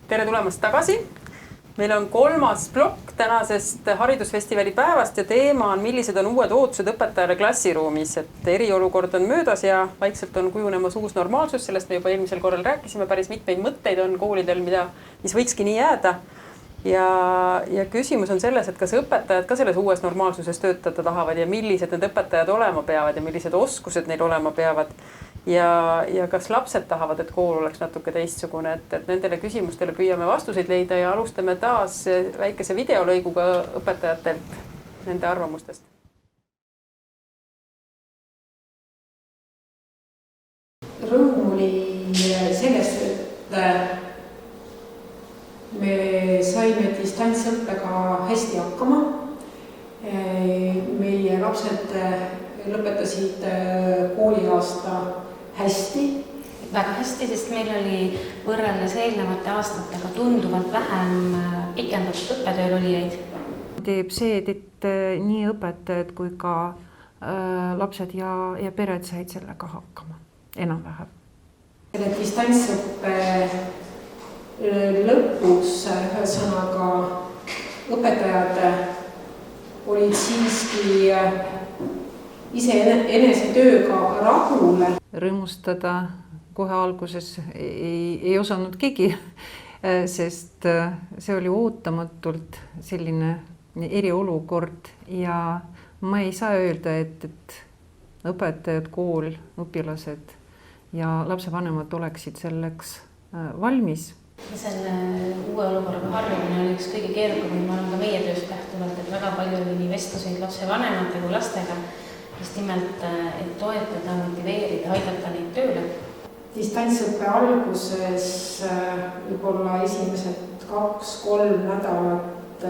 Tere tulemast tagasi. Meil on 3. plokk tänasest haridusfestivali päevast ja teema on, millised on uued ootused õpetajale klassiruumis. Et eriolukord on möödas ja vaikselt on kujunemas uus normaalsus. Sellest me juba eelmisel korral rääkisime. Päris mitmeid mõtteid on koolidel, mis võikski nii jääda. Ja küsimus on selles, et kas õpetajad ka selles uues normaalsuses töötada tahavad ja millised need õpetajad olema peavad ja millised oskused neil olema peavad. Ja kas lapsed tahavad, et kool oleks natuke teistsugune, et nendele küsimustele püüame vastuseid leida ja alustame taas väikese videolõiguga õpetajatelt nende arvamustest. Rõõm oli sellest, et me saime distantsõppega hästi hakkama. Meie lapsed lõpetasid kooliaasta hästi. Väga hästi, sest meil oli võrreldes eelnevate aastatega tunduvalt vähem pikendatud õppetööl olijaid. Teeb see, et nii õpetajad kui ka lapsed ja pered said sellega hakkama enam-vähem. Selle distantsõppe lõpus ühesõnaga õpetajad olid siiski ise enese tööga rahul. Rõõmustada kohe alguses ei osanud keegi, sest see oli ootamatult selline eriolukord ja ma ei saa öelda, et õpetajad, kool, õpilased ja lapsevanemad oleksid selleks valmis. Selle uue olukorraga harjumine oli üks kõige keerukamini, ma olen ka meie tööst lähtuvalt, et väga palju oli nii vestluseid lapsevanemate kui lastega, just nimelt, et toetada, motiveerida, aidata neid tööle. Distantsõppe alguses võib-olla esimesed 2-3 nädalat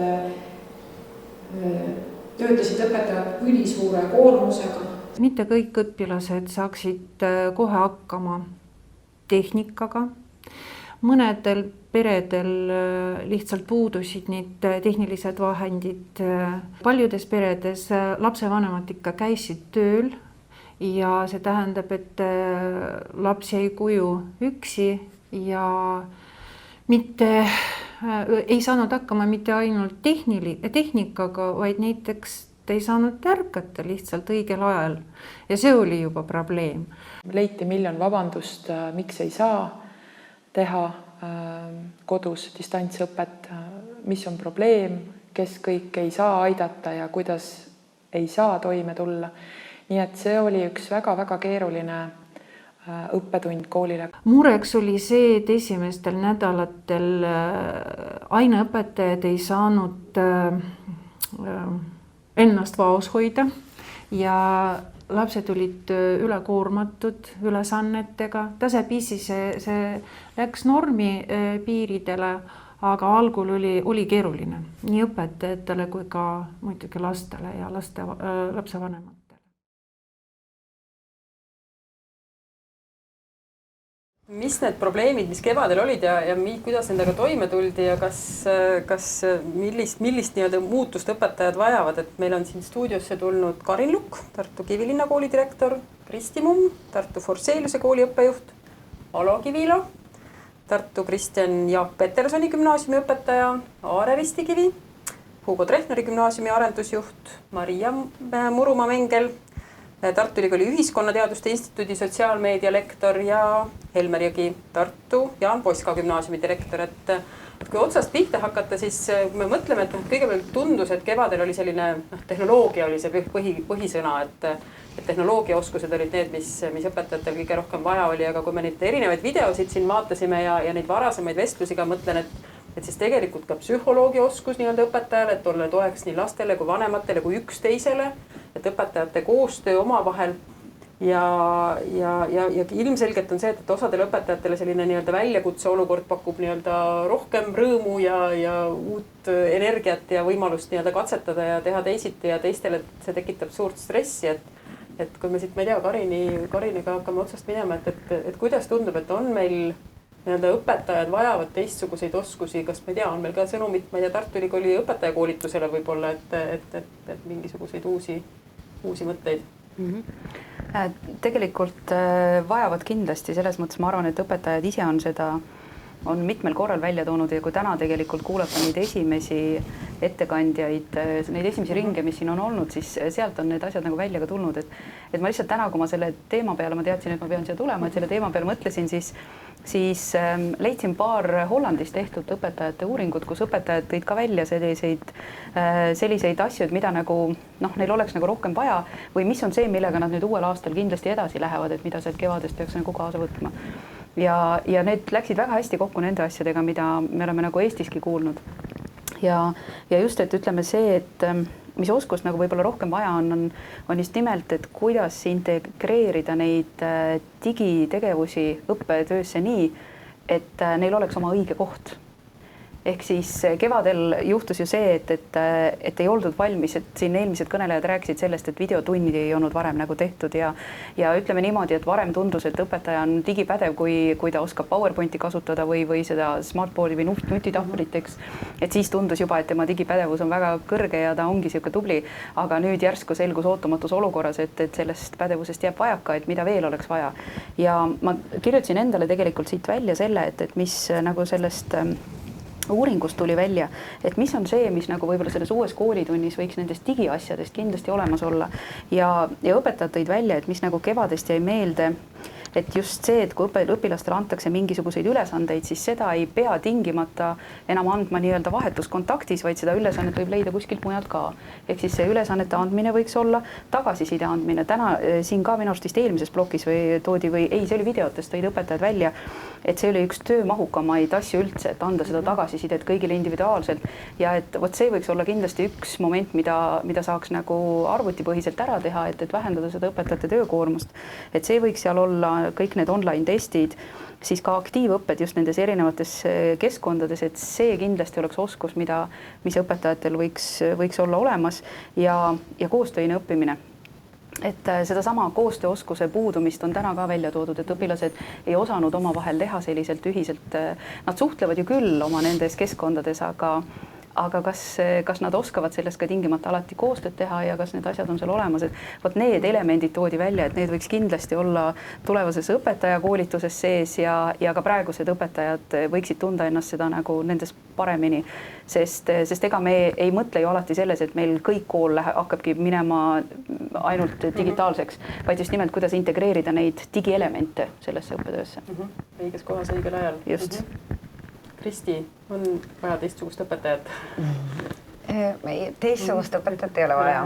töötasid õpetajad ülisuure koormusega. Mitte kõik õpilased saaksid kohe hakkama tehnikaga. Mõnedel peredel lihtsalt puudusid need tehnilised vahendid. Paljudes peredes lapsevanemad ikka käisid tööl ja see tähendab, et laps jäi koju üksi ja ei saanud hakkama mitte ainult tehnikaga, vaid näiteks ta ei saanud ärgata lihtsalt õigel ajal ja see oli juba probleem. Leiti miljon vabandust, miks ei saa teha kodus distantsõpet, mis on probleem, kes kõik ei saa aidata ja kuidas ei saa toime tulla. Nii et see oli üks väga-väga keeruline õppetund koolile. Mureks oli see, et esimestel nädalatel aineõpetajad ei saanud ennast vaos hoida ja lapsed olid ülekoormatud ülesannetega. Tasapisi see läks normi piiridele, aga algul oli keeruline nii õpetajatele kui ka muidugi lastele ja lapsevanematele. Mis need probleemid, mis kevadel olid ja kuidas nendega toime tuldi ja kas millist nii-öelda muutust õpetajad vajavad, et meil on siin stuudiosse tulnud Karin Lukk, Tartu Kivilinna kooli direktor, Kristi Mumm, Tartu Forseliuse kooli õppejuht, Alo Kivilo, Tartu Kristjan Jaak Petersoni gümnaasiumi õpetaja, Aare Ristikivi, Hugo Trehneri gümnaasiumi arendusjuht, Maria Murumaa-Mengel, Tartu Ülikooli Ühiskonnateaduste Instituudi sotsiaalmeedia lektor ja Helmer Jõgi, Tartu Jaan Poska gümnaasiumi direktor. Et kui otsast pihta hakata, siis me mõtleme, et kõigepealt tundus, et kevadel oli selline tehnoloogia oli see põhisõna, et tehnoloogiaoskused olid need, mis õpetajatel kõige rohkem vaja oli, aga kui me neid erinevaid videosid siin vaatasime ja neid varasemaid vestlusi ka mõtlen, et siis tegelikult ka psühholoogia oskus nii-öelda õpetajale, et olla toeks nii lastele kui vanematele kui üksteisele, et õpetajate koostöö omavahel ja ilmselgelt on see, et osadele õpetajatele selline nii-öelda väljakutse olukord pakub nii-öelda rohkem rõõmu ja uut energiat ja võimalust nii-öelda katsetada ja teha teisiti ja teistele see tekitab suurt stressi, et kui me siit, ma ei tea, Kariniga hakkame otsast minema, et kuidas tundub, et on meil nii-öelda õpetajad vajavad teistsuguseid oskusi, kas me ei tea, on meil ka sõnumit, ma ei tea, Tartu Ülikooli õpetajakoolitusele võib-olla, et mingisuguseid uusi mõtteid? Tegelikult vajavad kindlasti, selles mõttes ma arvan, et õpetajad ise on seda on mitmel korral välja toonud ja kui täna tegelikult kuulata neid esimesi ettekandjaid, neid esimesi ringe, mis siin on olnud, siis sealt on need asjad nagu välja ka tulnud, et ma lihtsalt täna, kui ma selle teema peale, ma teadsin, et ma pean siia tulema, et selle teema peale mõtlesin, siis leidsin paar Hollandis tehtud õpetajate uuringut, kus õpetajad tõid ka välja selliseid asju, et mida nagu neil oleks nagu rohkem vaja või mis on see, millega nad nüüd uuel aastal kindlasti edasi lähevad, et mida sealt kevadest peaks nagu kaasa võtma. Ja need läksid väga hästi kokku nende asjadega, mida me oleme nagu Eestiski kuulnud. Ja just, et ütleme see, et mis oskust nagu võib-olla rohkem vaja on just nimelt, et kuidas integreerida neid digitegevusi õppetöösse nii, et neil oleks oma õige koht. Ehk siis kevadel juhtus ju see, et ei oldud valmis, et siin eelmised kõnelejad rääkisid sellest, et videotundi ei olnud varem nagu tehtud ja ütleme niimoodi, et varem tundus, et õpetaja on digipädev, kui ta oskab PowerPointi kasutada või seda smartboardi või nutitahvlit, eks. Et siis tundus juba, et tema digipädevus on väga kõrge ja ta ongi sihuke tubli, aga nüüd järsku selgus ootumatus olukorras, et sellest pädevusest jääb vajaka, et mida veel oleks vaja. Ja ma kirjutasin endale tegelikult siit välja selle, et mis nagu sellest uuringust tuli välja, et mis on see, mis nagu võib-olla selles uues koolitunnis võiks nendest digiasjadest kindlasti olemas olla ja õpetajad tõid välja, et mis nagu kevadest jäi meelde, et just see, et kui õpilastele antakse mingisuguseid ülesandeid, siis seda ei pea tingimata enam andma nii-öelda vahetuskontaktis, vaid seda ülesannet võib leida kuskilt mujalt ka. Ehk siis see ülesannete andmine võiks olla tagasiside andmine. Täna siin ka minu arust vist eelmises plokis see oli videotes, tõid õpetajad välja, et see oli üks töömahukamaid asju üldse, et anda seda tagasisidet kõigile individuaalselt ja et vot see võiks olla kindlasti üks moment, mida saaks nagu arvutipõhiselt ära teha, et vähendada seda õpetajate töökoormust. Et see võiks seal olla kõik need online testid, siis ka aktiivõpped just nendes erinevates keskkondades, et see kindlasti oleks oskus, mis õpetajatel võiks olla olemas ja koostöine õppimine. Et sedasama koostööoskuse puudumist on täna ka välja toodud, et õpilased ei osanud omavahel teha selliselt ühiselt, nad suhtlevad ju küll oma nendes keskkondades, aga kas nad oskavad selles ka tingimata alati koostööd teha ja kas need asjad on seal olemas, et vot need elemendid toodi välja, et need võiks kindlasti olla tulevases õpetajakoolituses sees ja ka praegused õpetajad võiksid tunda ennast seda nagu nendes paremini, sest ega me ei mõtle ju alati selles, et meil kõik kool hakkabki minema ainult digitaalseks, vaid just nimelt, kuidas integreerida neid digielemente sellesse õppetöösse. Õiges kohas, õigel ajal. Just. Kristi, on vaja teistsugust õpetajat? Teistsugust õpetajat ei ole vaja.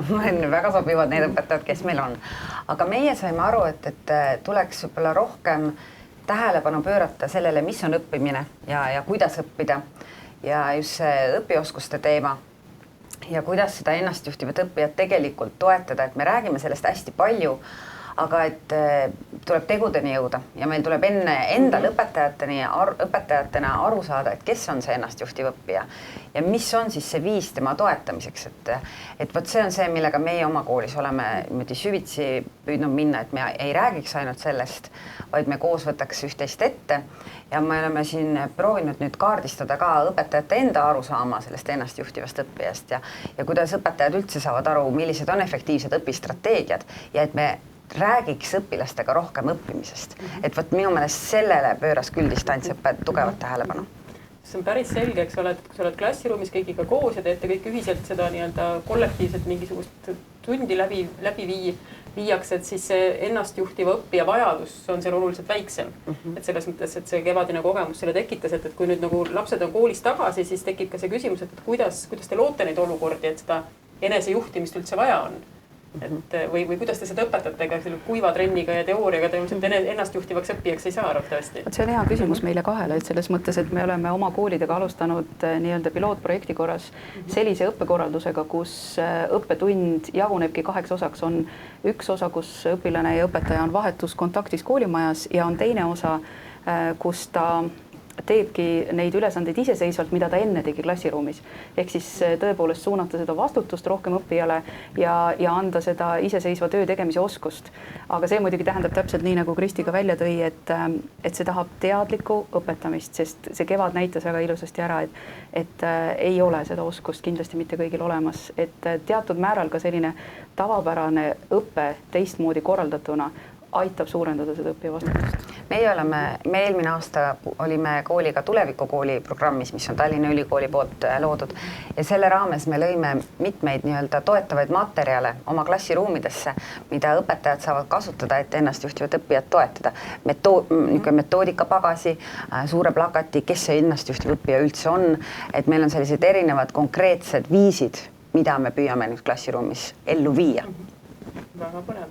Väga sobivad need õpetajad, kes meil on. Aga meie saime aru, et tuleks võib-olla rohkem tähelepanu pöörata sellele, mis on õppimine ja kuidas õppida. Ja just see õpioskuste teema ja kuidas seda ennastjuhtivat õppijat tegelikult toetada, et me räägime sellest hästi palju, aga et tuleb tegudeni jõuda ja meil tuleb endal õpetajatena aru saada, et kes on see ennastjuhtiv õppija ja mis on siis see viis tema toetamiseks, et vot see on see, millega meie oma koolis oleme süvitsi püüdnud minna, et me ei räägiks ainult sellest, vaid me koos võtaks üht-teist ette ja me oleme siin proovinud nüüd kaardistada ka õpetajate enda arusaama sellest ennastjuhtivast õppijast ja kuidas õpetajad üldse saavad aru, millised on efektiivsed õpistrateegiad ja et me räägiks õpilastega rohkem õppimisest. Et võt minu meelest sellele pööras küll distantsõppe tugevat tähelepanu. See on päris selge, eks ole, et kui sa oled klassiruumis kõigiga koos ja teete kõik ühiselt seda nii-öelda kollektiivselt mingisugust tundi läbi viiakse, et siis see ennastjuhtiva õppija vajadus on seal oluliselt väiksem. Et selles mõttes, et see kevadine kogemus selle tekitas, et kui nüüd nagu lapsed on koolis tagasi, siis tekib ka see küsimus, et kuidas te loote neid olukordi, et seda enesejuhtimist üldse vaja on. Või kuidas te seda õpetate ka selle kuiva trenniga ja teooriaga tõenäoliselt ennastjuhtivaks õppijaks ei saa arvatavasti? See on hea küsimus meile kahele, et selles mõttes, et me oleme oma koolidega alustanud nii-öelda pilootprojekti korras sellise õppekorraldusega, kus õppetund jagunebki 2 osaks. On üks osa, kus õpilane ja õpetaja on vahetuskontaktis koolimajas ja on teine osa, kus ta teebki neid ülesandeid iseseisvalt, mida ta enne tegi klassiruumis. Ehk siis tõepoolest suunata seda vastutust rohkem õppijale ja anda seda iseseisva töö tegemise oskust. Aga see muidugi tähendab täpselt nii, nagu Kristi ka välja tõi, et see tahab teadlikku õpetamist, sest see kevad näitas väga ilusasti ära, et ei ole seda oskust kindlasti mitte kõigil olemas. Et teatud määral ka selline tavapärane õppe teistmoodi korraldatuna aitab suurendada seda õppija vastutust. me eelmine aasta olime kooliga Tulevikukooli programmis, mis on Tallinna Ülikooli poolt loodud ja selle raames me lõime mitmeid nii-öelda toetavaid materjale oma klassiruumidesse, mida õpetajad saavad kasutada, et ennastjuhtivat õppijat toetada. Metoodikapagasi, suure plakati, kes see ennastjuhtiv õppija üldse on, et meil on sellised erinevad konkreetsed viisid, mida me püüame nüüd klassiruumis ellu viia. Väga põnev.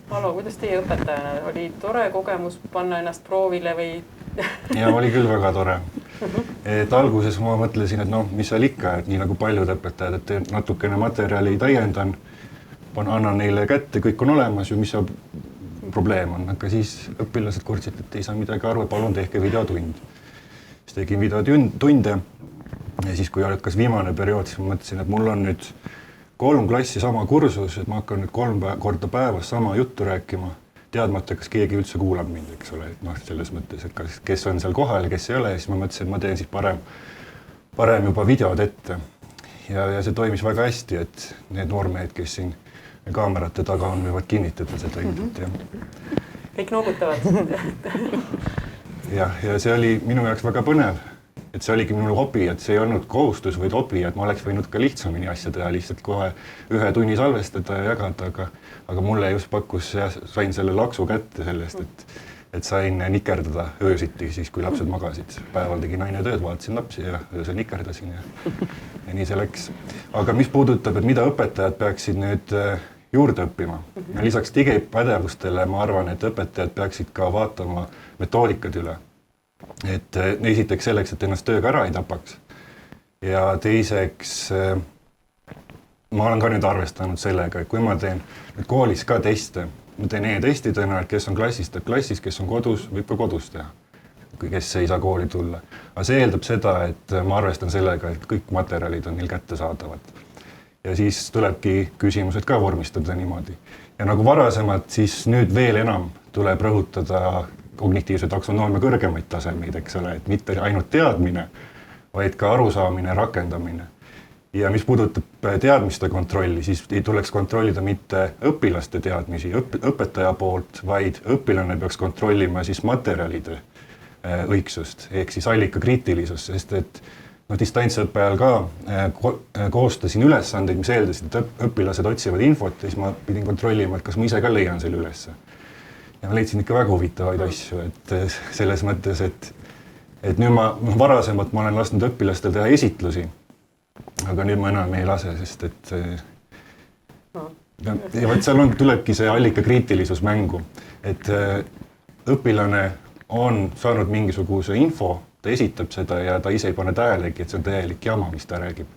Alo, kuidas teie õpetajana? Oli tore kogemus panna ennast proovile või? Ja oli küll väga tore. Et alguses ma mõtlesin, et mis seal ikka, et nii nagu paljud õpetajad, et natukene materjali täiendan, annan neile kätte, kõik on olemas ju, mis see probleem on. Aga siis õpilased kurtsid, et ei saa midagi aru, palun tehke videotund. Siis tegin videotunde ja siis, kui hakkas viimane periood, siis ma mõtlesin, et mul on nüüd 3 klassi sama kursus, et ma hakkan nüüd 3 korda päevas sama juttu rääkima, teadmata, kas keegi üldse kuulab mind, eks ole, et selles mõttes, et kes on seal kohal ja kes ei ole, siis ma mõtlesin, et ma teen siis parem juba videod ette. Ja see toimis väga hästi, et need noormehed, kes siin kaamerate taga on, võivad kinnitada seda ilmselt. Kõik noogutavad. Ja see oli minu jaoks väga põnev. Et see oligi minu hobi, et see ei olnud kohustus või hobi, et ma oleks võinud ka lihtsamini asja teha, lihtsalt kohe 1 tunni salvestada ja jagada, aga mulle just pakkus, sain selle laksu kätte sellest, et sain nikerdada öösiti siis, kui lapsed magasid. Päeval tegi naine tööd, vaatasin lapsi ja öösel nikerdasin ja nii see läks. Aga mis puudutab, et mida õpetajad peaksid nüüd juurde õppima? Lisaks digipädevustele ma arvan, et õpetajad peaksid ka vaatama metoodikad üle. Et esiteks selleks, et ennast tööga ära ei tapaks ja teiseks ma olen ka nüüd arvestanud sellega, et kui ma teen nüüd koolis ka teste, ma teen e-testidena, et kes on klassis, teeb klassis, kes on kodus, võib ka kodus teha, kes ei saa kooli tulla. Aga see eeldab seda, et ma arvestan sellega, et kõik materjalid on neil kättesaadavad. Ja siis tulebki küsimused ka vormistada niimoodi. Ja nagu varasemalt, siis nüüd veel enam tuleb rõhutada kognitiivse taksonoomia kõrgemaid tasemeid, eks ole, et mitte ainult teadmine, vaid ka arusaamine, rakendamine. Ja mis puudutab teadmiste kontrolli, siis ei tuleks kontrollida mitte õpilaste teadmisi õpetaja poolt, vaid õpilane peaks kontrollima siis materjalide õigsust, ehk siis allika kriitilisust, sest et distantsõppe ajal ka koostasin ülesandeid, mis eeldasid, et õpilased otsivad infot ja siis ma pidin kontrollima, et kas ma ise ka leian selle ülesse. Ja ma leidsin ikka väga huvitavaid asju, et selles mõttes, et nüüd varasemalt ma olen lasknud õpilastel teha esitlusi, aga nüüd ma enam ei lase, sest et seal tulebki see allika kriitilisus mängu, et õpilane on saanud mingisuguse info, ta esitab seda ja ta ise ei pane tähelegi, et see on täielik jama, mis ta räägib.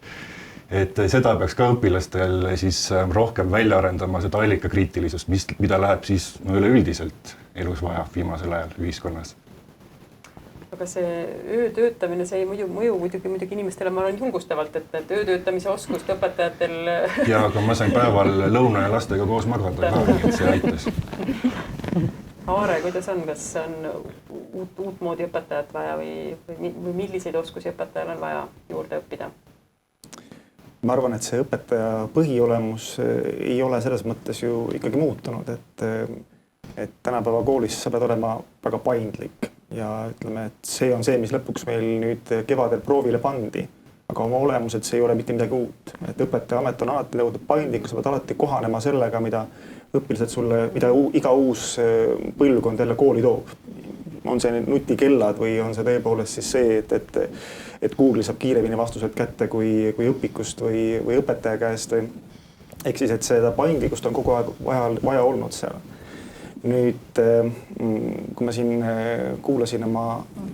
Et seda peaks ka õpilastel siis rohkem välja arendama seda allikakriitilisust, mida läheb siis üleüldiselt elus vaja viimasel ajal ühiskonnas. Aga see öötöötamine, see ei mõju muidugi inimestele, ma olen julgustavalt, et öötöötamise oskust õpetajatel... Ja, aga ma sain päeval lõuna ja lastega koos magada ka, et see aitas. Aare, kuidas on, kas on uut moodi õpetajat vaja või milliseid oskusi õpetajal on vaja juurde õppida? Ma arvan, et see õpetaja põhiolemus ei ole selles mõttes ju ikkagi muutunud, et tänapäeva koolis sa pead olema väga paindlik ja ütleme, et see on see, mis lõpuks meil nüüd kevadel proovile pandi, aga oma olemuselt see ei ole mitte midagi uut. Et õpetaja amet on alati nõudnud paindlikku, sa pead alati kohanema sellega, mida õpilased sulle, mida iga uus põlvkond jälle kooli toob. On see nutikellad või on see tõepoolest siis see, et Google saab kiiremini vastused kätte kui õpikust või õpetaja käest. Ehk siis, et seda paindlikkust on kogu aeg vaja olnud seal. Nüüd, kui ma siin kuulasin oma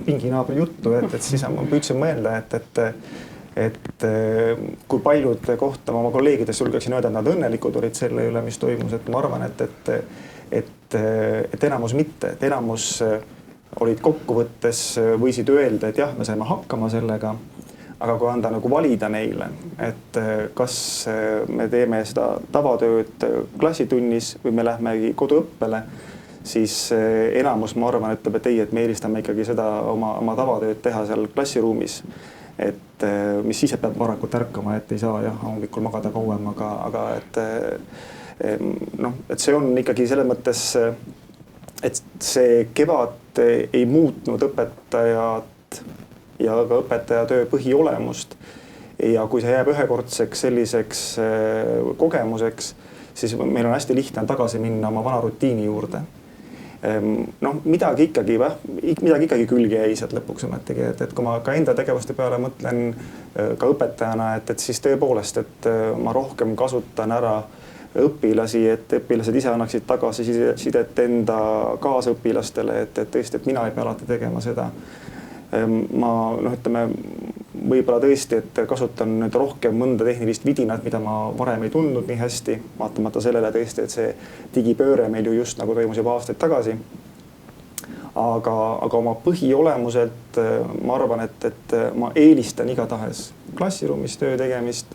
pinginaabri juttu, et siis ma püüdsin mõelda, et kui paljud kohta oma kolleegidest julgeksin öelda, et nad õnnelikud olid selle üle, mis toimus, et ma arvan, et enamus mitte, et enamus olid kokkuvõttes, võisid öelda, et jah, me saime hakkama sellega, aga kui anda nagu valida neile, et kas me teeme seda tavatööd klassitunnis või me lähmegi koduõppele, siis enamus, ma arvan, ütleb, et ei, et me eelistame ikkagi seda oma tavatööd teha seal klassiruumis, et mis siis peab varakult ärkama, et ei saa jah, hommikul magada kauem, aga et see on ikkagi selles mõttes, et see kevad ei muutnud õpetajat ja ka õpetaja töö põhiolemust. Ja kui see jääb ühekordseks selliseks kogemuseks, siis meil on hästi lihtne tagasi minna oma vana rutiini juurde. Noh, midagi ikkagi külge jäi sealt lõpuks ometigi, et kui ma ka enda tegevuste peale mõtlen ka õpetajana, et siis tõepoolest, et ma rohkem kasutan ära õpilasi, et õpilased ise annaksid tagasisidet enda kaasõpilastele, et tõesti, et mina ei pea alati tegema seda. Ma võib-olla tõesti, et kasutan nüüd rohkem mõnda tehnilist vidinat, mida ma varem ei tundnud nii hästi, vaatamata sellele tõesti, et see digipööre meil ju just nagu toimus juba aastaid tagasi. Aga oma põhiolemuselt ma arvan, et ma eelistan igatahes klassiruumis töö tegemist,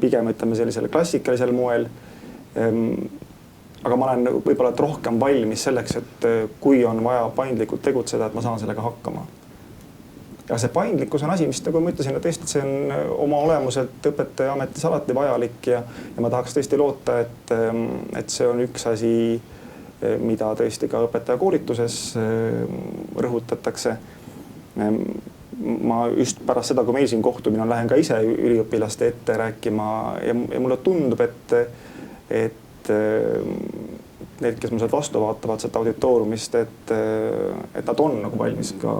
pigem sellisel klassikalisel moel. Aga ma olen võib-olla rohkem valmis selleks, et kui on vaja paindlikult tegutseda, et ma saan sellega hakkama. Ja see paindlikkus on asi, mis nagu ma ütlesin, et tõesti, see on oma olemuselt õpetaja ametis alati vajalik ja ma tahaks tõesti loota, et see on üks asi, mida tõesti ka õpetaja koolituses rõhutatakse. Ma just pärast seda, kui meil siin kohtumine on, lähen ka ise üliõpilaste ette rääkima ja mulle tundub, et need, kes mul sealt vastu vaatavad sealt auditooriumist, et nad on nagu valmis ka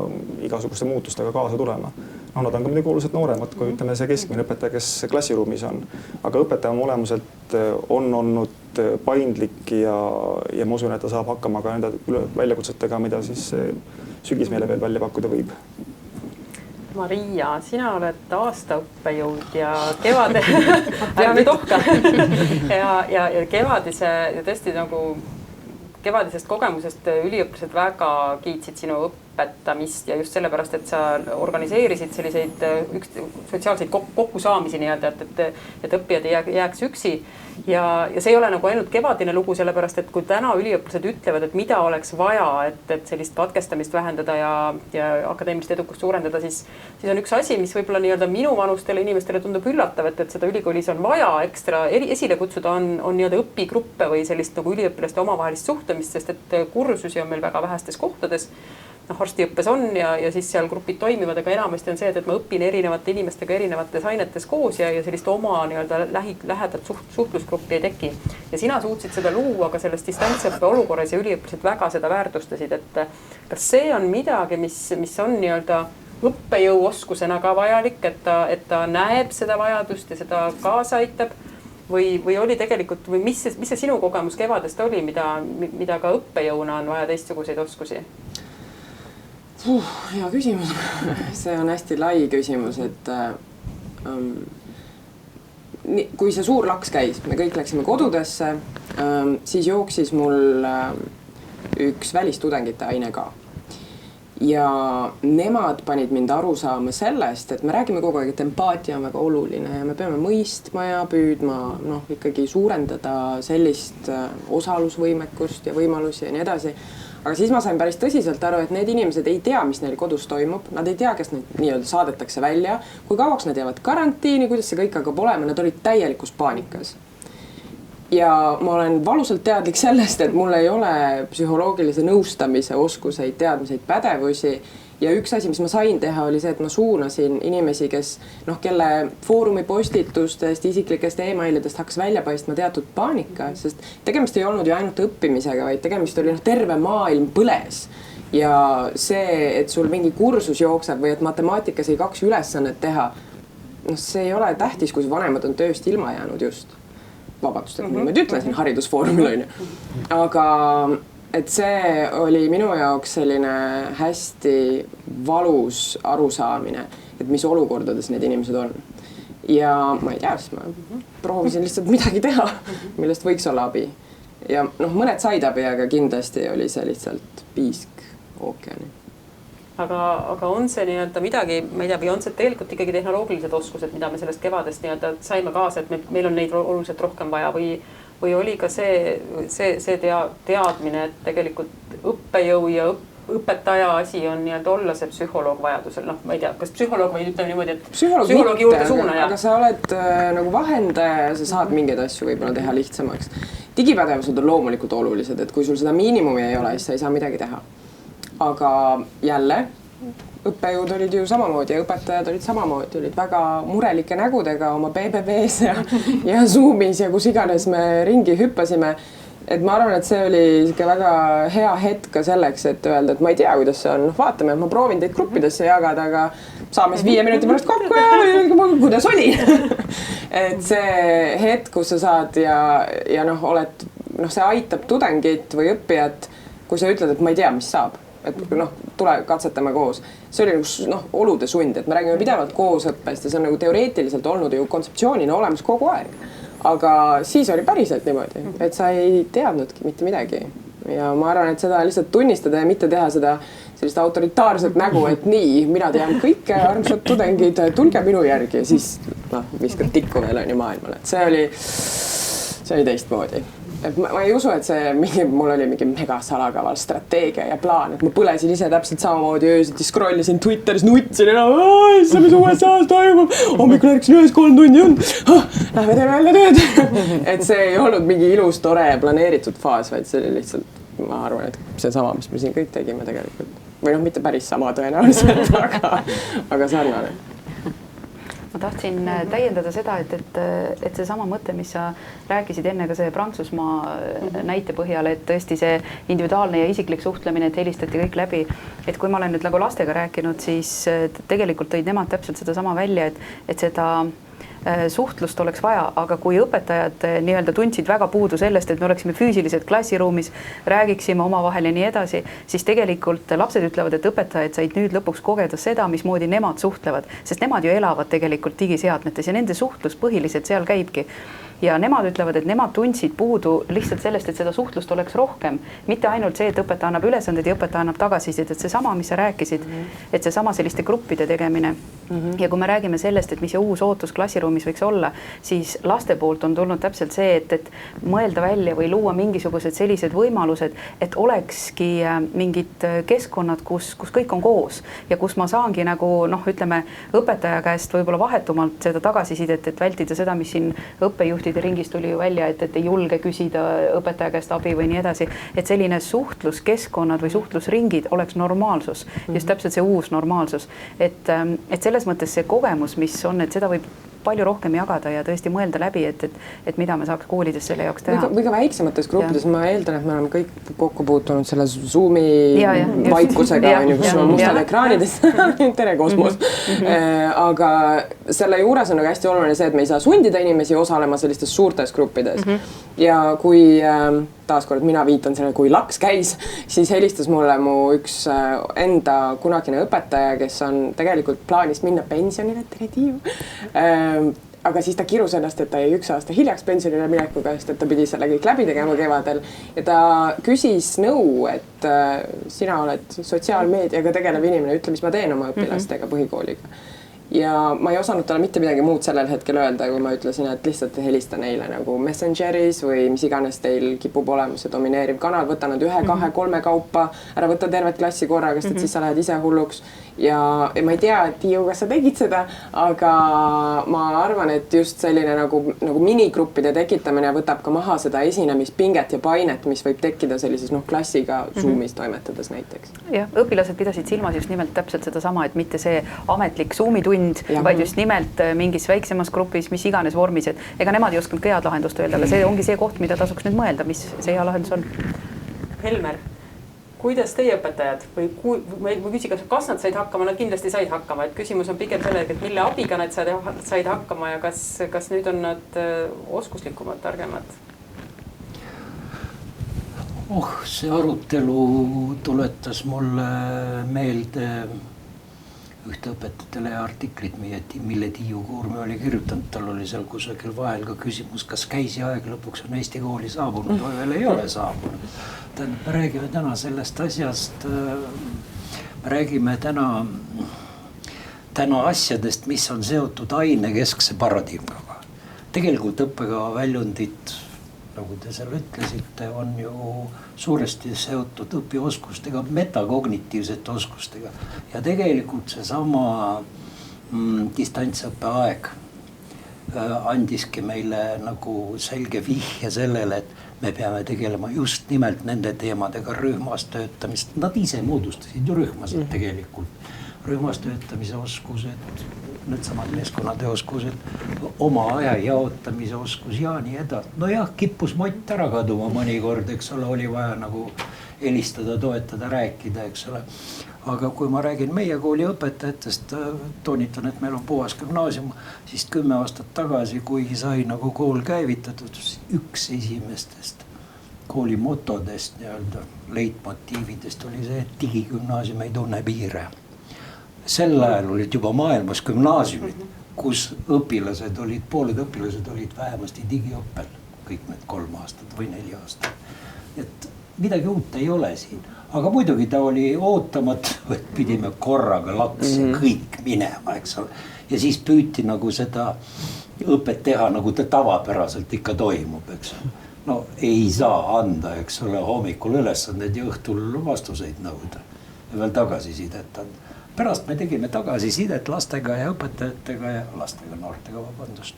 igasuguste muutustega kaasa tulema. No, nad on ka midagi oluliselt nooremad, kui ütleme see keskmine õpetaja, kes klassiruumis on. Aga õpetaja olemuselt on olnud paindlik ja ma usun, et ta saab hakkama ka nende väljakutsetega, mida siis sügis meile veel välja pakkuda võib. Maria, sina oled aastaõppejõud ja kevade ärme tohka ja kevadise ja tõesti nagu kevadisest kogemusest üliõpilased väga kiitsid sinu õpetamist ja just sellepärast, et sa organiseerisid selliseid sotsiaalseid kokkusaamisi nii-öelda, et õppijad ei jääks üksi. Ja see ei ole nagu ainult kevadine lugu, sellepärast, et kui täna üliõpilased ütlevad, et mida oleks vaja, et sellist katkestamist vähendada ja akadeemilist edukust suurendada, siis on üks asi, mis võib-olla nii-öelda minu vanustele inimestele tundub üllatav, et seda ülikoolis on vaja ekstra esile kutsuda, on nii-öelda õpigruppe või sellist nagu üliõpilaste omavahelist suhtumist, sest et kursusi on meil väga vähestes kohtades. Arstiõppes on ja siis seal grupid toimivad, aga enamasti on see, et ma õpin erinevate inimestega erinevates ainetes koos ja sellist oma nii-öelda lähedat suhtlusgruppi ei teki. Ja sina suutsid seda luua ka selles distantsõppe olukorras ja üliõpilased väga seda väärtustasid, et kas see on midagi, mis on nii-öelda õppejõu oskusena ka vajalik, et ta näeb seda vajadust ja seda kaasa aitab või oli tegelikult, või mis see sinu kogemus kevadest oli, mida ka õppejõuna on vaja teistsuguseid oskusi? Hea küsimus. See on hästi lai küsimus, et kui see suur laks käis, me kõik läksime kodudesse, siis jooksis mul üks välistudengite aine ka. Ja nemad panid mind aru saama sellest, et me räägime kogu aeg, et empaatia on väga oluline ja me peame mõistma ja püüdma ikkagi suurendada sellist osalusvõimekust ja võimalusi ja nii edasi. Aga siis ma sain päris tõsiselt aru, et need inimesed ei tea, mis neil kodus toimub. Nad ei tea, kas neid nii-öelda saadetakse välja, kui kauaks nad jäävad karantiini, kuidas see kõik hakkab olema. Nad olid täielikus paanikas. Ja ma olen valusalt teadlik sellest, et mul ei ole psühholoogilise nõustamise oskuseid, teadmiseid, pädevusi. Ja üks asi, mis ma sain teha, oli see, et ma suunasin inimesi, kelle foorumi postitustest, isiklikest emailidest hakkas välja paistma teatud paanika, sest tegemist ei olnud ju ainult õppimisega, vaid tegemist oli terve maailm põles. Ja see, et sul mingi kursus jookseb või et matemaatikas ei 2 ülesannet teha, see ei ole tähtis, kui su vanemad on tööst ilma jäänud just. Vabandust, et ma nüüd ütlen siin haridusfoorumil on ju. Aga et see oli minu jaoks selline hästi valus arusaamine, et mis olukordades need inimesed on. Ja ma ei tea, siis ma proovisin lihtsalt midagi teha, millest võiks olla abi. Ja mõned said abi, aga kindlasti oli see lihtsalt piisk ookeani. Aga on see nii-öelda midagi, ma ei tea, või on see tegelikult ikkagi tehnoloogilised oskused, mida me sellest kevadest nii-öelda saime kaasa, et meil on neid oluliselt rohkem vaja või oli ka see teadmine, et tegelikult õppejõu ja õpetaja asi on nii-öelda olla see psühholoog vajadusel. Ma ei tea, kas psühholoog või ütleme niimoodi, et psühholoogi juurde suunaja. Aga sa oled nagu vahendaja ja sa saad mingeid asju võib-olla teha lihtsamaks. Digipädevused on loomulikult olulised, et kui sul seda miinimumi ei ole, siis sa ei saa midagi teha. aga jälle õppejõud olid ju samamoodi ja õpetajad olid samamoodi, olid väga murelike nägudega oma BBB-s ja Zoomis ja kus iganes me ringi hüppasime. Et ma arvan, et see oli väga hea hetk ka selleks, et öelda, et ma ei tea, kuidas see on. Vaatame, ma proovin teid gruppidesse jagada, aga saame 5 minuti pärast kokku ja kuidas oli. Et see hetk, kus sa saad ja oled, see aitab tudengit või õppijat, kui sa ütled, et ma ei tea, mis saab. Et tule katsetame koos. See oli olude sund, et me räägime pidevalt koosõppest ja see on teoreetiliselt olnud ju kontseptsioonina olemas kogu aeg. Aga siis oli päriselt niimoodi, et sa ei teadnudki mitte midagi. Ja ma arvan, et seda lihtsalt tunnistada ja mitte teha seda sellist autoritaarset nägu, et nii, mina tean kõike, armsad tudengid, tulge minu järgi ja siis viskad tikku veel on ju maailmale. Et see oli teistmoodi. Et ma ei usu, et mul oli mingi mega salakaval strateegia ja plaan, et ma põlesin ise täpselt samamoodi öösiti, scrollisin Twitteris, nutsin ja mis USA-s toimub, hommikul ärksin 3 tundi und, lähme teeme jälle tööd. Et see ei olnud mingi ilus, tore ja planeeritud faas, vaid see oli lihtsalt, ma arvan, et see sama, mis me siin kõik tegime tegelikult. Või mitte päris sama tõenäoliselt, aga sarnane. Ma tahtsin täiendada seda, et see sama mõte, mis sa rääkisid enne ka see Prantsusmaa näite põhjal, et tõesti see individuaalne ja isiklik suhtlemine, et helistati kõik läbi. Et kui ma olen nüüd nagu lastega rääkinud, siis tegelikult tõid nemad täpselt seda sama välja, et seda suhtlust oleks vaja, aga kui õpetajad nii-öelda tundsid väga puudu sellest, et me oleksime füüsiliselt klassiruumis, räägiksime omavahel ja nii edasi, siis tegelikult lapsed ütlevad, et õpetajad said nüüd lõpuks kogeda seda, mismoodi nemad suhtlevad, sest nemad ju elavad tegelikult digiseadmetes ja nende suhtlus põhiliselt seal käibki. Ja nemad ütlevad, et nemad tundsid puudu lihtsalt sellest, et seda suhtlust oleks rohkem. Mitte ainult see, et õpetaja annab ülesanded ja õpetaja annab tagasisid, et see sama, mis sa rääkisid, et see sama selliste gruppide tegemine. Ja kui me räägime sellest, et mis see uus ootus klassiruumis võiks olla, siis laste poolt on tulnud täpselt see, et mõelda välja või luua mingisugused sellised võimalused, et olekski mingid keskkonnad, kus kõik on koos ja kus ma saangi nagu, ütleme, õpetaja käest võib-olla vahetumalt seda tagasisidet, et vältida seda, mis siin õppejuhtide ringis tuli ju välja, et ei julge küsida õpetaja käest abi või nii edasi, et selline suhtluskeskkonnad või suhtlusringid oleks normaalsus, just täpselt see uus normaalsus, et selles mõttes see kogemus, mis on, et seda võib palju rohkem jagada ja tõesti mõelda läbi, et mida me saaks koolides selle jaoks teha. Või ka väiksemates gruppides, ma eeldan, et me oleme kõik kokku puutunud selle Zoomi vaikusega, kus on mustad ekraanides, tere kosmos. Aga selle juures on hästi oluline see, et me ei saa sundida inimesi osalema sellistes suurtes gruppides. Ja kui taaskord mina viitan sellele, kui laks käis, siis helistas mulle mu üks enda kunagine õpetaja, kes on tegelikult plaanis minna pensionile, aga siis ta kirus ennast, et ta jäi 1 aasta hiljaks pensionile minekuga, sest et ta pidi selle kõik läbi tegema kevadel. Ja ta küsis nõu, et sina oled sotsiaalmeediaga tegelev inimene, ütle, mis ma teen oma õpilastega põhikooliga. Ja ma ei osanud talle mitte midagi muud sellel hetkel öelda, kui ma ütlesin, et lihtsalt helista neile nagu Messengeris või mis iganes teil kipub olema see domineeriv kanal, võta nad 1, 2, 3 kaupa, ära võta tervet klassi korraga, sest siis sa lähed ise hulluks. Ja ma ei tea, et Tiiu, kas sa tegid seda, aga ma arvan, et just selline nagu minigruppide tekitamine võtab ka maha seda esinemispinget ja painet, mis võib tekkida sellises klassiga Zoomis toimetades näiteks. Jah, õpilased pidasid silmas just nimelt täpselt seda sama, et mitte see ametlik Zoomi tund, vaid just nimelt mingis väiksemas grupis, mis iganes vormis, et ega nemad ei osanud head lahendust öelda, aga see ongi see koht, mida tasuks nüüd mõelda, mis see hea lahendus on. Helmer, kuidas teie õpetajad või ma küsin, kas nad said hakkama, nad kindlasti said hakkama, et küsimus on pigem sellega, et mille abiga nad said hakkama ja kas nüüd on nad oskuslikumad, targemad? See arutelu tuletas mulle meelde ühte õpetajatele artiklit, mille Tiiu Kuurme oli kirjutanud, tal oli seal kusagil vahel ka küsimus, kas käisi aeg lõpuks on Eesti kooli saabunud või veel ei ole saabunud. Me räägime täna sellest asjast, me räägime täna asjadest, mis on seotud ainekeskse paradigmaga. Tegelikult õppekava väljundid, nagu te seal ütlesite, on ju suuresti seotud õpioskustega, metakognitiivsete oskustega. Ja tegelikult see sama distantsõppe aeg andiski meile nagu selge vihje sellele, et me peame tegelema just nimelt nende teemadega, rühmas töötamist. Nad ise moodustasid ju rühmasid tegelikult. Rühmas töötamise oskused, needsamad meeskonnatöö oskused, oma aja jaotamise oskus ja nii edasi. No jah, kippus mott ära kaduma mõnikord, eks ole, oli vaja nagu helistada, toetada, rääkida, eks ole. Aga kui ma räägin meie kooli õpetajatest, toonitan, et meil on puhas gümnaasium, siis 10 aastat tagasi, kui sai nagu kool käivitatud, üks esimestest kooli motodest, nii-öelda leitmotiividest oli see, et digigümnaasium ei tunne piire. Sel ajal olid juba maailmas gümnaasiumid, kus õpilased olid, pooled õpilased olid vähemasti digiõppel, kõik need 3 aastat või 4 aastat. Et midagi uut ei ole siin, aga muidugi ta oli ootamatu, et pidime korraga lakse kõik minema, eks ole. Ja siis püüti nagu seda õpet teha, nagu ta tavapäraselt ikka toimub, eks ole. No ei saa anda, eks ole, hommikul ülesanded ja õhtul vastuseid nõuda ja veel tagasisidet anda. Pärast me tegime tagasisidet lastega ja õpetajatega ja lastega, noortega, vabandust,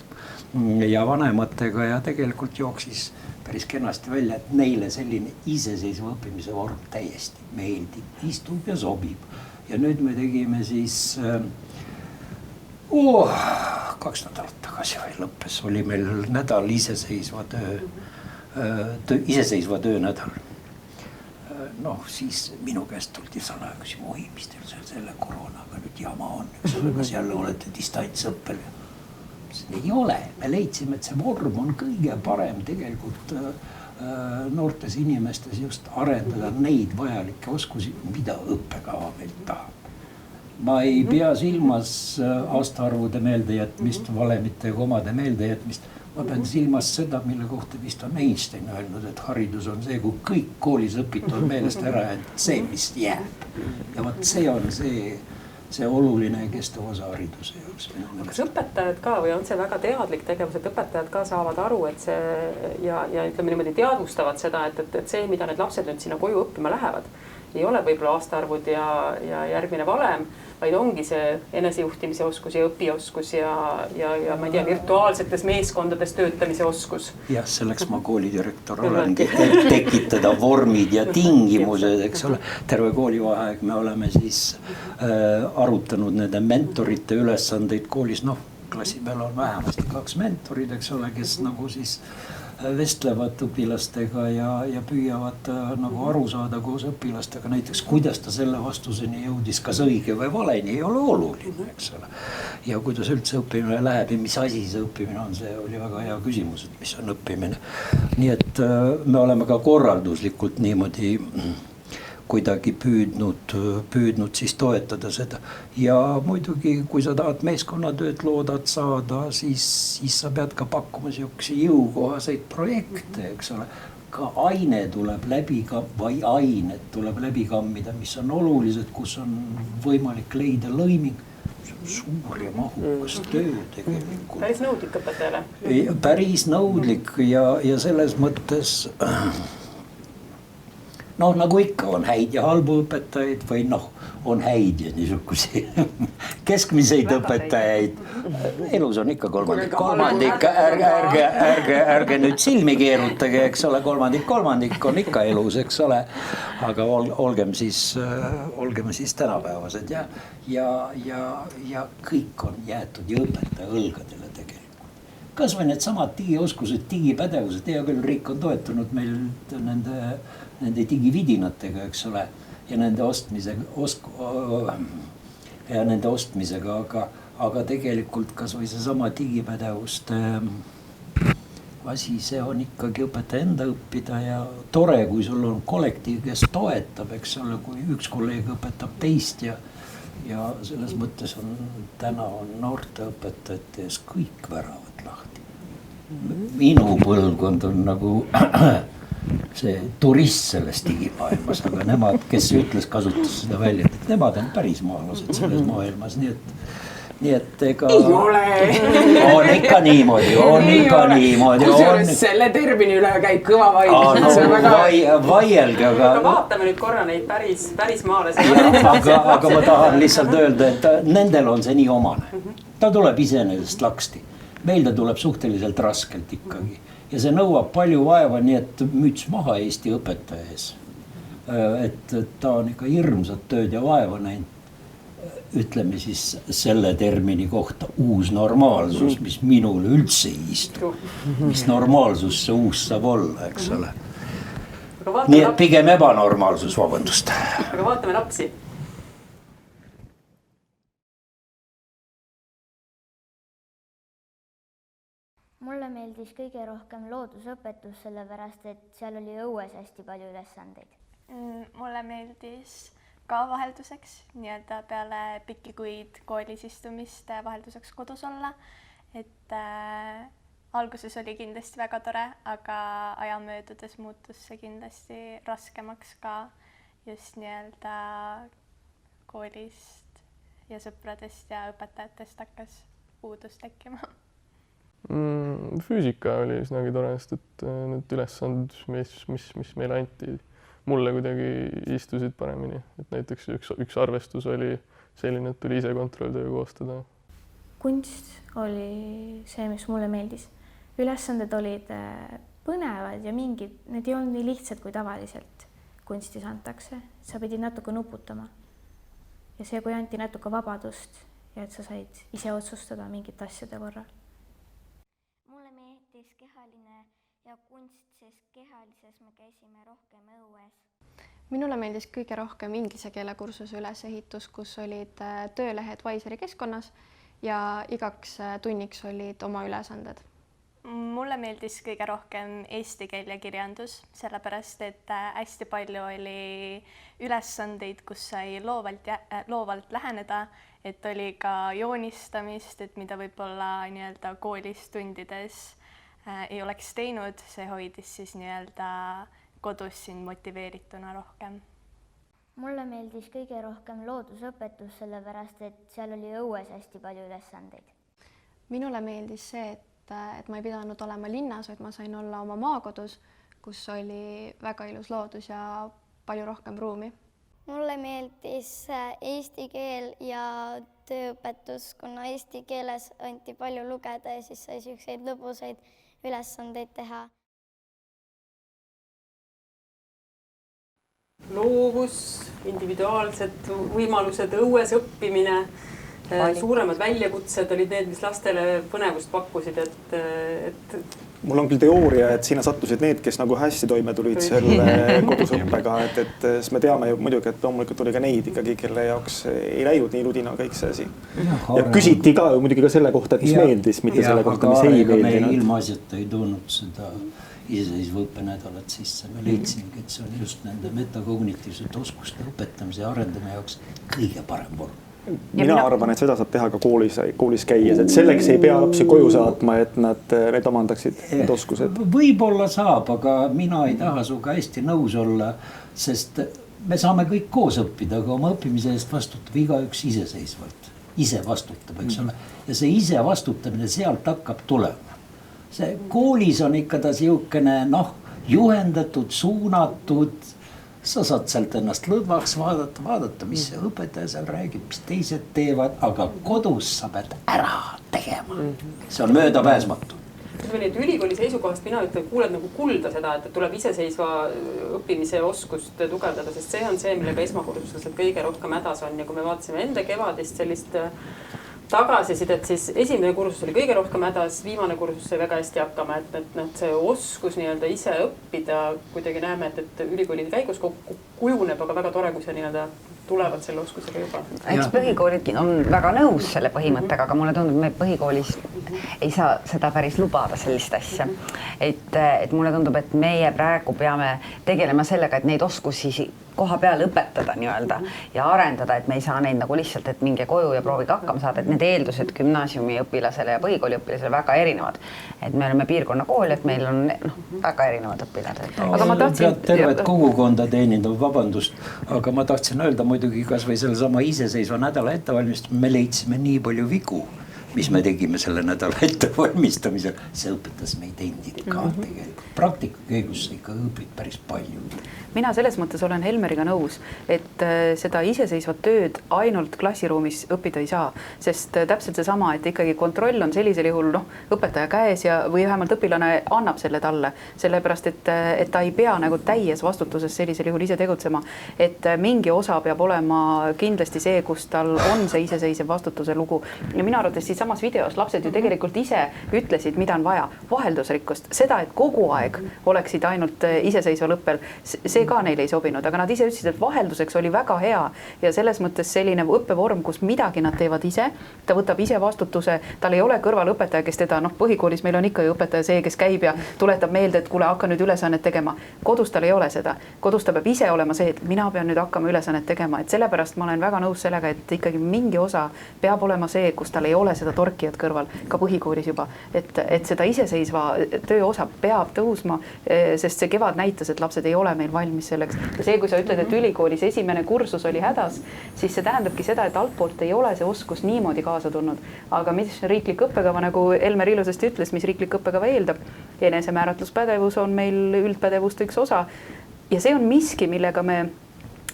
ja vanematega ja tegelikult jooksis päris kenasti välja, et neile selline iseseisva õppimise vorm täiesti meeldib, istub ja sobib. Ja nüüd me tegime siis 2 nädalat tagasi või lõppes, oli meil nädal iseseisva töö nädal. Noh, siis minu käest tuldi salaja küsima, oi, mis teil selle koroonaga nüüd jama on, eks ole, kas jälle olete distantsõppel? Ei ole, me leidsime, et see vorm on kõige parem tegelikult noortes inimestes just arendada neid vajalikke oskusi, mida õppekava meilt tahab. Ma ei pea silmas aastaarvude meeldejätmist, valemite ja komade meeldejätmist. Ma pean silmas seda, mille kohta vist on Einstein öelnud, et haridus on see, kui kõik koolis õpitud meelest ära, et see, mis jääb. Ja võt see on see oluline kestev osa hariduse jaoks. Kas õpetajad ka või on see väga teadlik tegevus, et õpetajad ka saavad aru, et see ja ütleme niimoodi teadvustavad seda, et see, mida need lapsed nüüd sinna koju õppima lähevad, ei ole võib-olla aastaarvud ja järgmine valem, vaid ongi see enesejuhtimise oskus ja õpioskus ja ma ei tea, virtuaalsetes meeskondades töötamise oskus. Jah, selleks ma koolidirektor olengi, et tekitada vormid ja tingimused, eks ole. Terve koolivaheaeg me oleme siis arutanud nende mentorite ülesandeid koolis. Noh, klassi peal on vähemasti 2 mentorid, eks ole, kes nagu siis vestlevad õpilastega ja püüavad nagu aru saada koos õpilastega. Näiteks, kuidas ta selle vastuseni jõudis, kas õige või valeni, ei ole oluline, eks ole. Ja kuidas üldse õppimine läheb ja mis asi see õppimine on, see oli väga hea küsimus, et mis on õppimine. Nii et me oleme ka korralduslikult niimoodi kuidagi püüdnud siis toetada seda. Ja muidugi, kui sa tahad meeskonnatööd loodad saada, siis sa pead ka pakkuma siukesi jõukohaseid projekte, eks ole. Ka aine tuleb läbi või ained tuleb läbi kammida, mis on olulised, kus on võimalik leida lõiming. See on suur ja mahukas töö tegelikult. Päris nõudlik õpetajale. Päris nõudlik ja selles mõttes noh, nagu ikka on häid ja halbu õpetajaid või noh, on häid ja niisugusi keskmiseid õpetajaid. Elus on ikka kolmandik, ärge nüüd silmi keerutage, eks ole, kolmandik on ikka elus, eks ole. Aga olgem siis tänapäevased ja kõik on jäetud ja õpetaja õlgadele tegelikult. Kas või need samad digioskused, digipädevused, hea küll, riik on toetunud meil nende digividinatega, eks ole, ja nende ostmisega, aga tegelikult kas või see sama digipädevuste asi, see on ikkagi õpetaja enda õppida ja tore, kui sul on kollektiiv, kes toetab, eks ole, kui üks kolleeg õpetab teist ja selles mõttes täna on noorte õpetajate ees kõik väravad lahti. Minu põlvkond on nagu see turist selles digimaailmas, aga nemad, kes kasutas seda välja, et nemad on päris maalased selles maailmas, nii et ega ei ole. On ikka niimoodi, Kusjuures selle termini üle käib kõva vaidlus. Vaielge, aga vaatame nüüd korra neid päris maalasi. Aga ma tahan lihtsalt öelda, et nendel on see nii omane. Ta tuleb iseenesest laksti. Meil ta tuleb suhteliselt raskelt ikkagi. ja see nõuab palju vaeva, nii et müts maha Eesti õpetaja ees. Et ta on ikka hirmsat tööd ja vaeva näinud. Ütleme siis selle termini kohta uus normaalsus, mis minule üldse ei istu. Mis normaalsus see uus saab olla, eks ole. Nii et pigem ebanormaalsus, vabandust. Aga vaatame lapsi. Mulle meeldis kõige rohkem loodusõpetus, sellepärast et seal oli õues hästi palju ülesandeid. Mulle meeldis ka vahelduseks, nii-öelda peale pikki kuid koolis istumist vahelduseks kodus olla. Et alguses oli kindlasti väga tore, aga aja möödudes muutus see kindlasti raskemaks ka just nii-öelda koolist ja sõpradest ja õpetajatest hakkas puudus tekkima. Füüsika oli üsnagi tore, sest et need ülesanded, mis meile anti, mulle kuidagi istusid paremini. Et näiteks üks arvestus oli selline, et tuli ise kontrolltöö koostada. Kunst oli see, mis mulle meeldis. Ülesanded olid põnevad ja mingid, need ei olnud nii lihtsad, kui tavaliselt kunstis antakse. Sa pidid natuke nuputama. Ja see, kui anti natuke vabadust ja et sa said ise otsustada mingite asjade korral. Mulle meeldis kehaline ja kunst, sest kehalises me käisime rohkem õues. Minule meeldis kõige rohkem inglise keele kursuse ülesehitus, kus olid töölehed Vaiseri keskkonnas ja igaks tunniks olid oma ülesanded. Mulle meeldis kõige rohkem eesti keel ja kirjandus, sellepärast et hästi palju oli ülesandeid, kus sai loovalt läheneda, et oli ka joonistamist, et mida võib-olla nii-öelda koolis tundides ei oleks teinud, see hoidis siis nii-öelda kodus siin motiveerituna rohkem. Mulle meeldis kõige rohkem loodusõpetus, sellepärast et seal oli õues hästi palju ülesandeid. Minule meeldis see, et ma ei pidanud olema linnas, vaid ma sain olla oma maakodus, kus oli väga ilus loodus ja palju rohkem ruumi. Mulle meeldis eesti keel ja tööõpetus, kuna eesti keeles anti palju lugeda ja siis sai selliseid lõbusaid ülesandeid teha. Loovus, individuaalsed võimalused, õues õppimine, suuremad väljakutsed olid need, mis lastele põnevust pakkusid, et mul on küll teooria, et sinna sattusid need, kes nagu hästi toime tulid selle kodusõppega, et me teame ju muidugi, et loomulikult oli ka neid ikkagi, kelle jaoks ei läinud nii ludina kõik see asi. Ja küsiti ka muidugi ka selle kohta, et mis meeldis, mitte selle kohta, mis ei meeldinud. Me ilmaasjata ei tulnud seda iseseisva õppenädalat sisse. Me leidsimegi, et see on just nende metakognitiivsete oskuste õpetamise ja arendamise jaoks kõige parem vorm. Mina arvan, et seda saab teha ka koolis käies, et selleks ei pea lapsi koju saatma, et nad omandaksid need oskused. Võib-olla saab, aga mina ei taha suga hästi nõus olla, sest me saame kõik koos õppida, aga oma õppimise eest vastutab igaüks iseseisvalt. Ise vastutab, eks ole. Ja see ise vastutamine sealt hakkab tulema. See koolis on ikka ta siukene, juhendatud, suunatud. Sa saad sealt ennast lõdvaks vaadata, mis see õpetaja seal räägib, mis teised teevad, aga kodus sa pead ära tegema. See on möödapääsmatu. Ülikooli seisukohast mina kuuled nagu kulda seda, et tuleb iseseisva õppimise oskust tugevdada, sest see on see, millega esmakursuslased kõige rohkem hädas on. Ja kui me vaatasime enda kevadist sellist tagasisidet, siis esimene kursus oli kõige rohkem hädas, viimane kursus sai väga hästi hakkama, et see oskus nii-öelda ise õppida, kuidagi näeme, et ülikooli käigus kujuneb, aga väga tore, kui see nii-öelda tulevad selle oskusega juba. Eks põhikoolid on väga nõus selle põhimõttega, aga mulle tundub, et põhikoolis ei saa seda päris lubada sellist asja. Et mulle tundub, et meie praegu peame tegelema sellega, et neid oskusi koha peal õpetada nii-öelda ja arendada, et me ei saa neid nagu lihtsalt, et minge koju ja proovige hakkama saada, et need eeldused gümnaasiumi õpilasele ja põhikooli õpilasele väga erinevad. Et me oleme piirkonna kool, et meil on väga erinevad õpilased. Aga ma tahtsin... Tervet kogukonda teenindab, vabandust, aga ma tahtsin öelda muidugi kas või selle sama iseseisva nädala ettevalmist, me leidsime nii palju vigu mis me tegime selle nädala ettevalmistamisel, see õpetas meid endid ka tegelikult. Praktika käigus sa ikka õpid päris palju. Mina selles mõttes olen Helmeriga nõus, et seda iseseisvat tööd ainult klassiruumis õppida ei saa, sest täpselt seesama, et ikkagi kontroll on sellisel juhul õpetaja käes ja või vähemalt õpilane annab selle talle, sellepärast et ta ei pea nagu täies vastutuses sellisel juhul ise tegutsema, et mingi osa peab olema kindlasti see, kus tal on see iseseisev vastutuse lugu. Ja minu arvates siis samas videos lapsed ju tegelikult ise ütlesid, mida on vaja, vaheldusrikkust, seda, et kogu aeg oleksid ainult iseseisval õppel, see ka neile ei sobinud, aga nad ise ütlesid, et vahelduseks oli väga hea ja selles mõttes selline õppevorm, kus midagi nad teevad ise, ta võtab ise vastutuse, tal ei ole kõrval õpetaja, kes teda, põhikoolis meil on ikka ju õpetaja see, kes käib ja tuletab meelde, et kuule, hakka nüüd ülesannet tegema. Kodus tal ei ole seda. Kodus ta peab ise olema see, et mina pean nüüd hakkama ülesannet tegema, et sellepärast ma olen väga nõus sellega, et ikkagi mingi osa peab olema see, kus tal ei ole seda torkijat kõrval, ka põhikoolis juba, et seda iseseisva töö osa peab tõusma, sest see kevad näitas, et lapsed ei ole meil valmis selleks. Ja see, kui sa ütled, et ülikoolis esimene kursus oli hädas, siis see tähendabki seda, et altpoolt ei ole see oskus niimoodi kaasa tulnud. Aga mis riiklik õppekava, nagu Elmer ilusasti ütles, mis riiklik õppekava eeldab, enesemääratluspädevus on meil üldpädevuste üks osa. Ja see on miski, millega me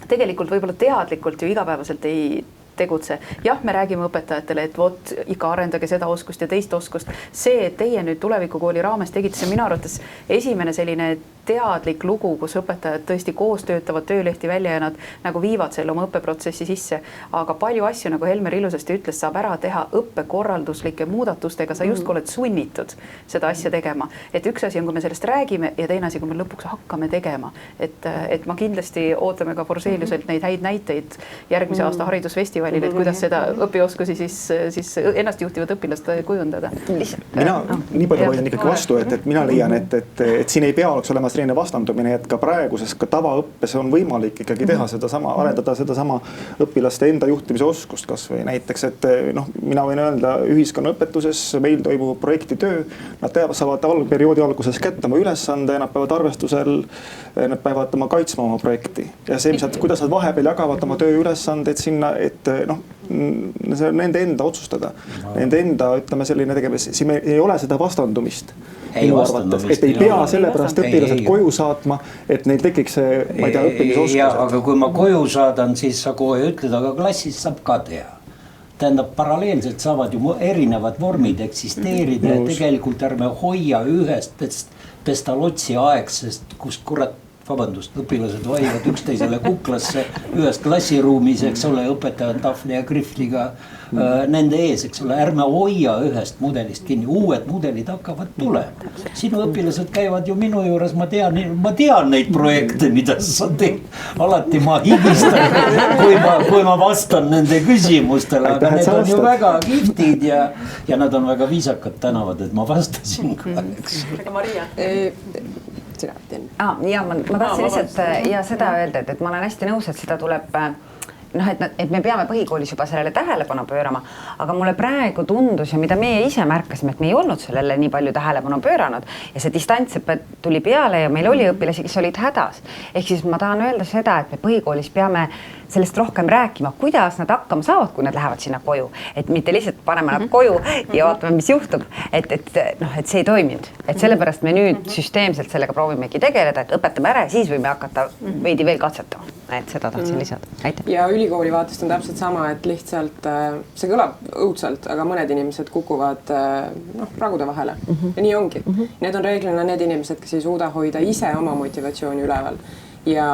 tegelikult võib-olla teadlikult ju igapäevaselt ei tegutse. Jah, me räägime õpetajatele, et vot ikka arendage seda oskust ja teist oskust. See, et teie nüüd tulevikukooli raames tegite, see minu arvates esimene selline teadlik lugu, kus õpetajad tõesti koos töötavad töölehti välja ja nad nagu viivad selle oma õppeprotsessi sisse. Aga palju asju, nagu Helmer ilusasti ütles, saab ära teha õppekorralduslike muudatustega. Sa just oled sunnitud seda asja tegema. Et üks asi on, kui me sellest räägime ja teine asi, kui me lõpuks hakkame tegema. Et ma kindlasti ootame ka Forseliuselt neid häid näiteid järgmise aasta haridusfestivalil, et kuidas seda õpioskusi siis ennastjuhtivat õpilast kujundada. Mina nii palju vaidlen ikkagi vastu, et mina leian, et siin ei pea oleks olema selline vastandumine, et ka praeguses ka tavaõppes on võimalik ikkagi teha sedasama, arendada sedasama õpilaste enda juhtimise oskust kas või näiteks, et mina võin öelda ühiskonnaõpetuses meil toimub projektitöö, nad saavad perioodi alguses kätte oma ülesande ja nad peavad arvestusel, nad peavad kaitsma oma projekti ja see, kuidas nad vahepeal jagavad oma tööülesandeid sinna, et see on nende enda otsustada, nende enda, ütleme selline tegemis, siin ei ole seda vastandumist. Et ei pea sellepärast õpilased koju saatma, et neil tekiks see, ma ei tea, õppimisoskused. Aga kui ma koju saadan, siis sa kohe ütled, aga klassis saab ka teha. Tähendab, paralleelselt saavad ju erinevad vormid eksisteerida ja tegelikult ärme hoia ühest pestalotsi aegsest, kus kurat, vabandust, õpilased vaivad üksteisele kuklasse ühes klassiruumis, eks ole, õpetaja tahvli ja krihvliga nende ees, eks ole, ärme hoia ühest mudelist kinni, uued mudelid hakkavad tulema. Sinu õpilased käivad ju minu juures, ma tean neid projekte, mida sa teed. Alati ma higistan, kui ma vastan nende küsimustele, aga need on ju väga kiftid ja nad on väga viisakad tänavad, et ma vastasin ka, eks. Aga Maria? Ja ma tahtsin lihtsalt ja seda öelda, et ma olen hästi nõus, et seda tuleb et me peame põhikoolis juba sellele tähelepanu pöörama, aga mulle praegu tundus ja mida meie ise märkasime, et me ei olnud sellele nii palju tähelepanu pööranud ja see distantsõpe tuli peale ja meil oli õpilasi, kes olid hädas. Ehk siis ma tahan öelda seda, et me põhikoolis peame sellest rohkem rääkima, kuidas nad hakkama saavad, kui nad lähevad sinna koju. Et mitte lihtsalt paneme nad koju ja vaatame, mis juhtub. Et see ei toiminud. Et sellepärast me nüüd süsteemselt sellega proovimegi tegeleda, et õpetame ära ja siis võime hakata veidi veel katsetama. Et seda tahtsin lisada. Aitäh. Ja ülikooli vaatest on täpselt sama, et lihtsalt see kõlab õudselt, aga mõned inimesed kukuvad ragude vahele. Ja nii ongi. Need on reeglina need inimesed, kes ei suuda hoida ise oma motivatsiooni üleval. Ja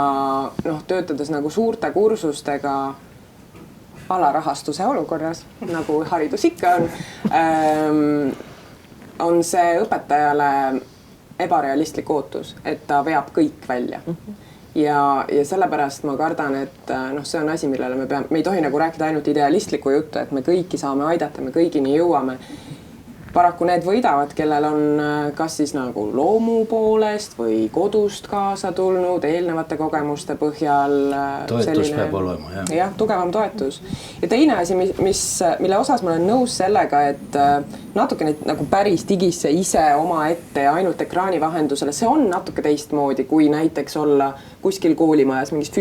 töötades nagu suurte kursustega alarahastuse olukorras, nagu haridus ikka on see õpetajale ebarealistlik ootus, et ta veab kõik välja. Ja sellepärast ma kardan, et see on asi, millele me ei tohi nagu rääkida ainult idealistliku juttu, et me kõiki saame aidata, me kõigini jõuame. Paraku need võidavad, kellel on kas siis nagu loomu poolest või kodust kaasa tulnud, eelnevate kogemuste põhjal. Toetus peab olema, jah. Jah, tugevam toetus. Ja teine asi, mille osas ma olen nõus sellega, et natuke nagu päris digisse ise oma ette ja ainult ekraani vahendusele, see on natuke teistmoodi, kui näiteks olla kuskil koolimajas mingis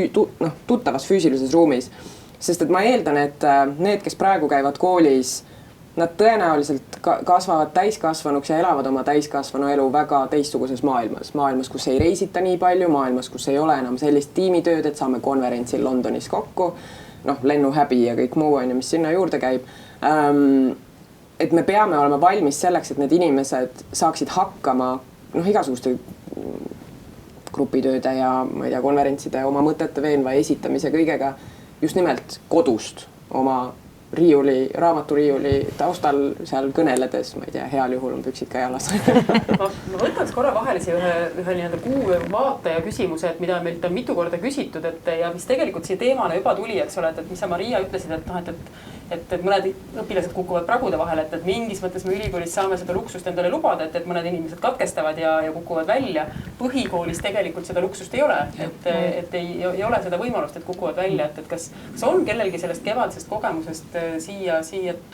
tuttavas füüsilises ruumis. Sest et ma eeldan, et need, kes praegu käivad koolis nad tõenäoliselt kasvavad täiskasvanuks ja elavad oma täiskasvanu elu väga teistsuguses maailmas, kus ei reisita nii palju, maailmas, kus ei ole enam sellist tiimitööd, et saame konverentsil Londonis kokku, lennuhäbi ja kõik muu on ju, mis sinna juurde käib. Et me peame olema valmis selleks, et need inimesed saaksid hakkama igasuguste grupitööde ja ma ei tea, konverentside oma mõtete veenva esitamise kõigega just nimelt kodust oma raamaturiiuli taustal seal kõneledes, ma ei tea, heal juhul on püksid ka jalas. ma võtaks korra vahele ühe nii-öelda kuu vaataja küsimuse, et mida meilt on mitu korda küsitud, ja mis tegelikult siia teemana juba tuli, eks ole, et mis sa Maria ütlesid, et mõned õpilased kukuvad pragude vahele, et mingis mõttes me ülikoolis saame seda luksust endale lubada, et mõned inimesed katkestavad ja kukuvad välja. Põhikoolis tegelikult seda luksust ei ole, et ei ole seda võimalust, et kukuvad välja, et kas on kellelgi sellest kevadisest kogemusest siia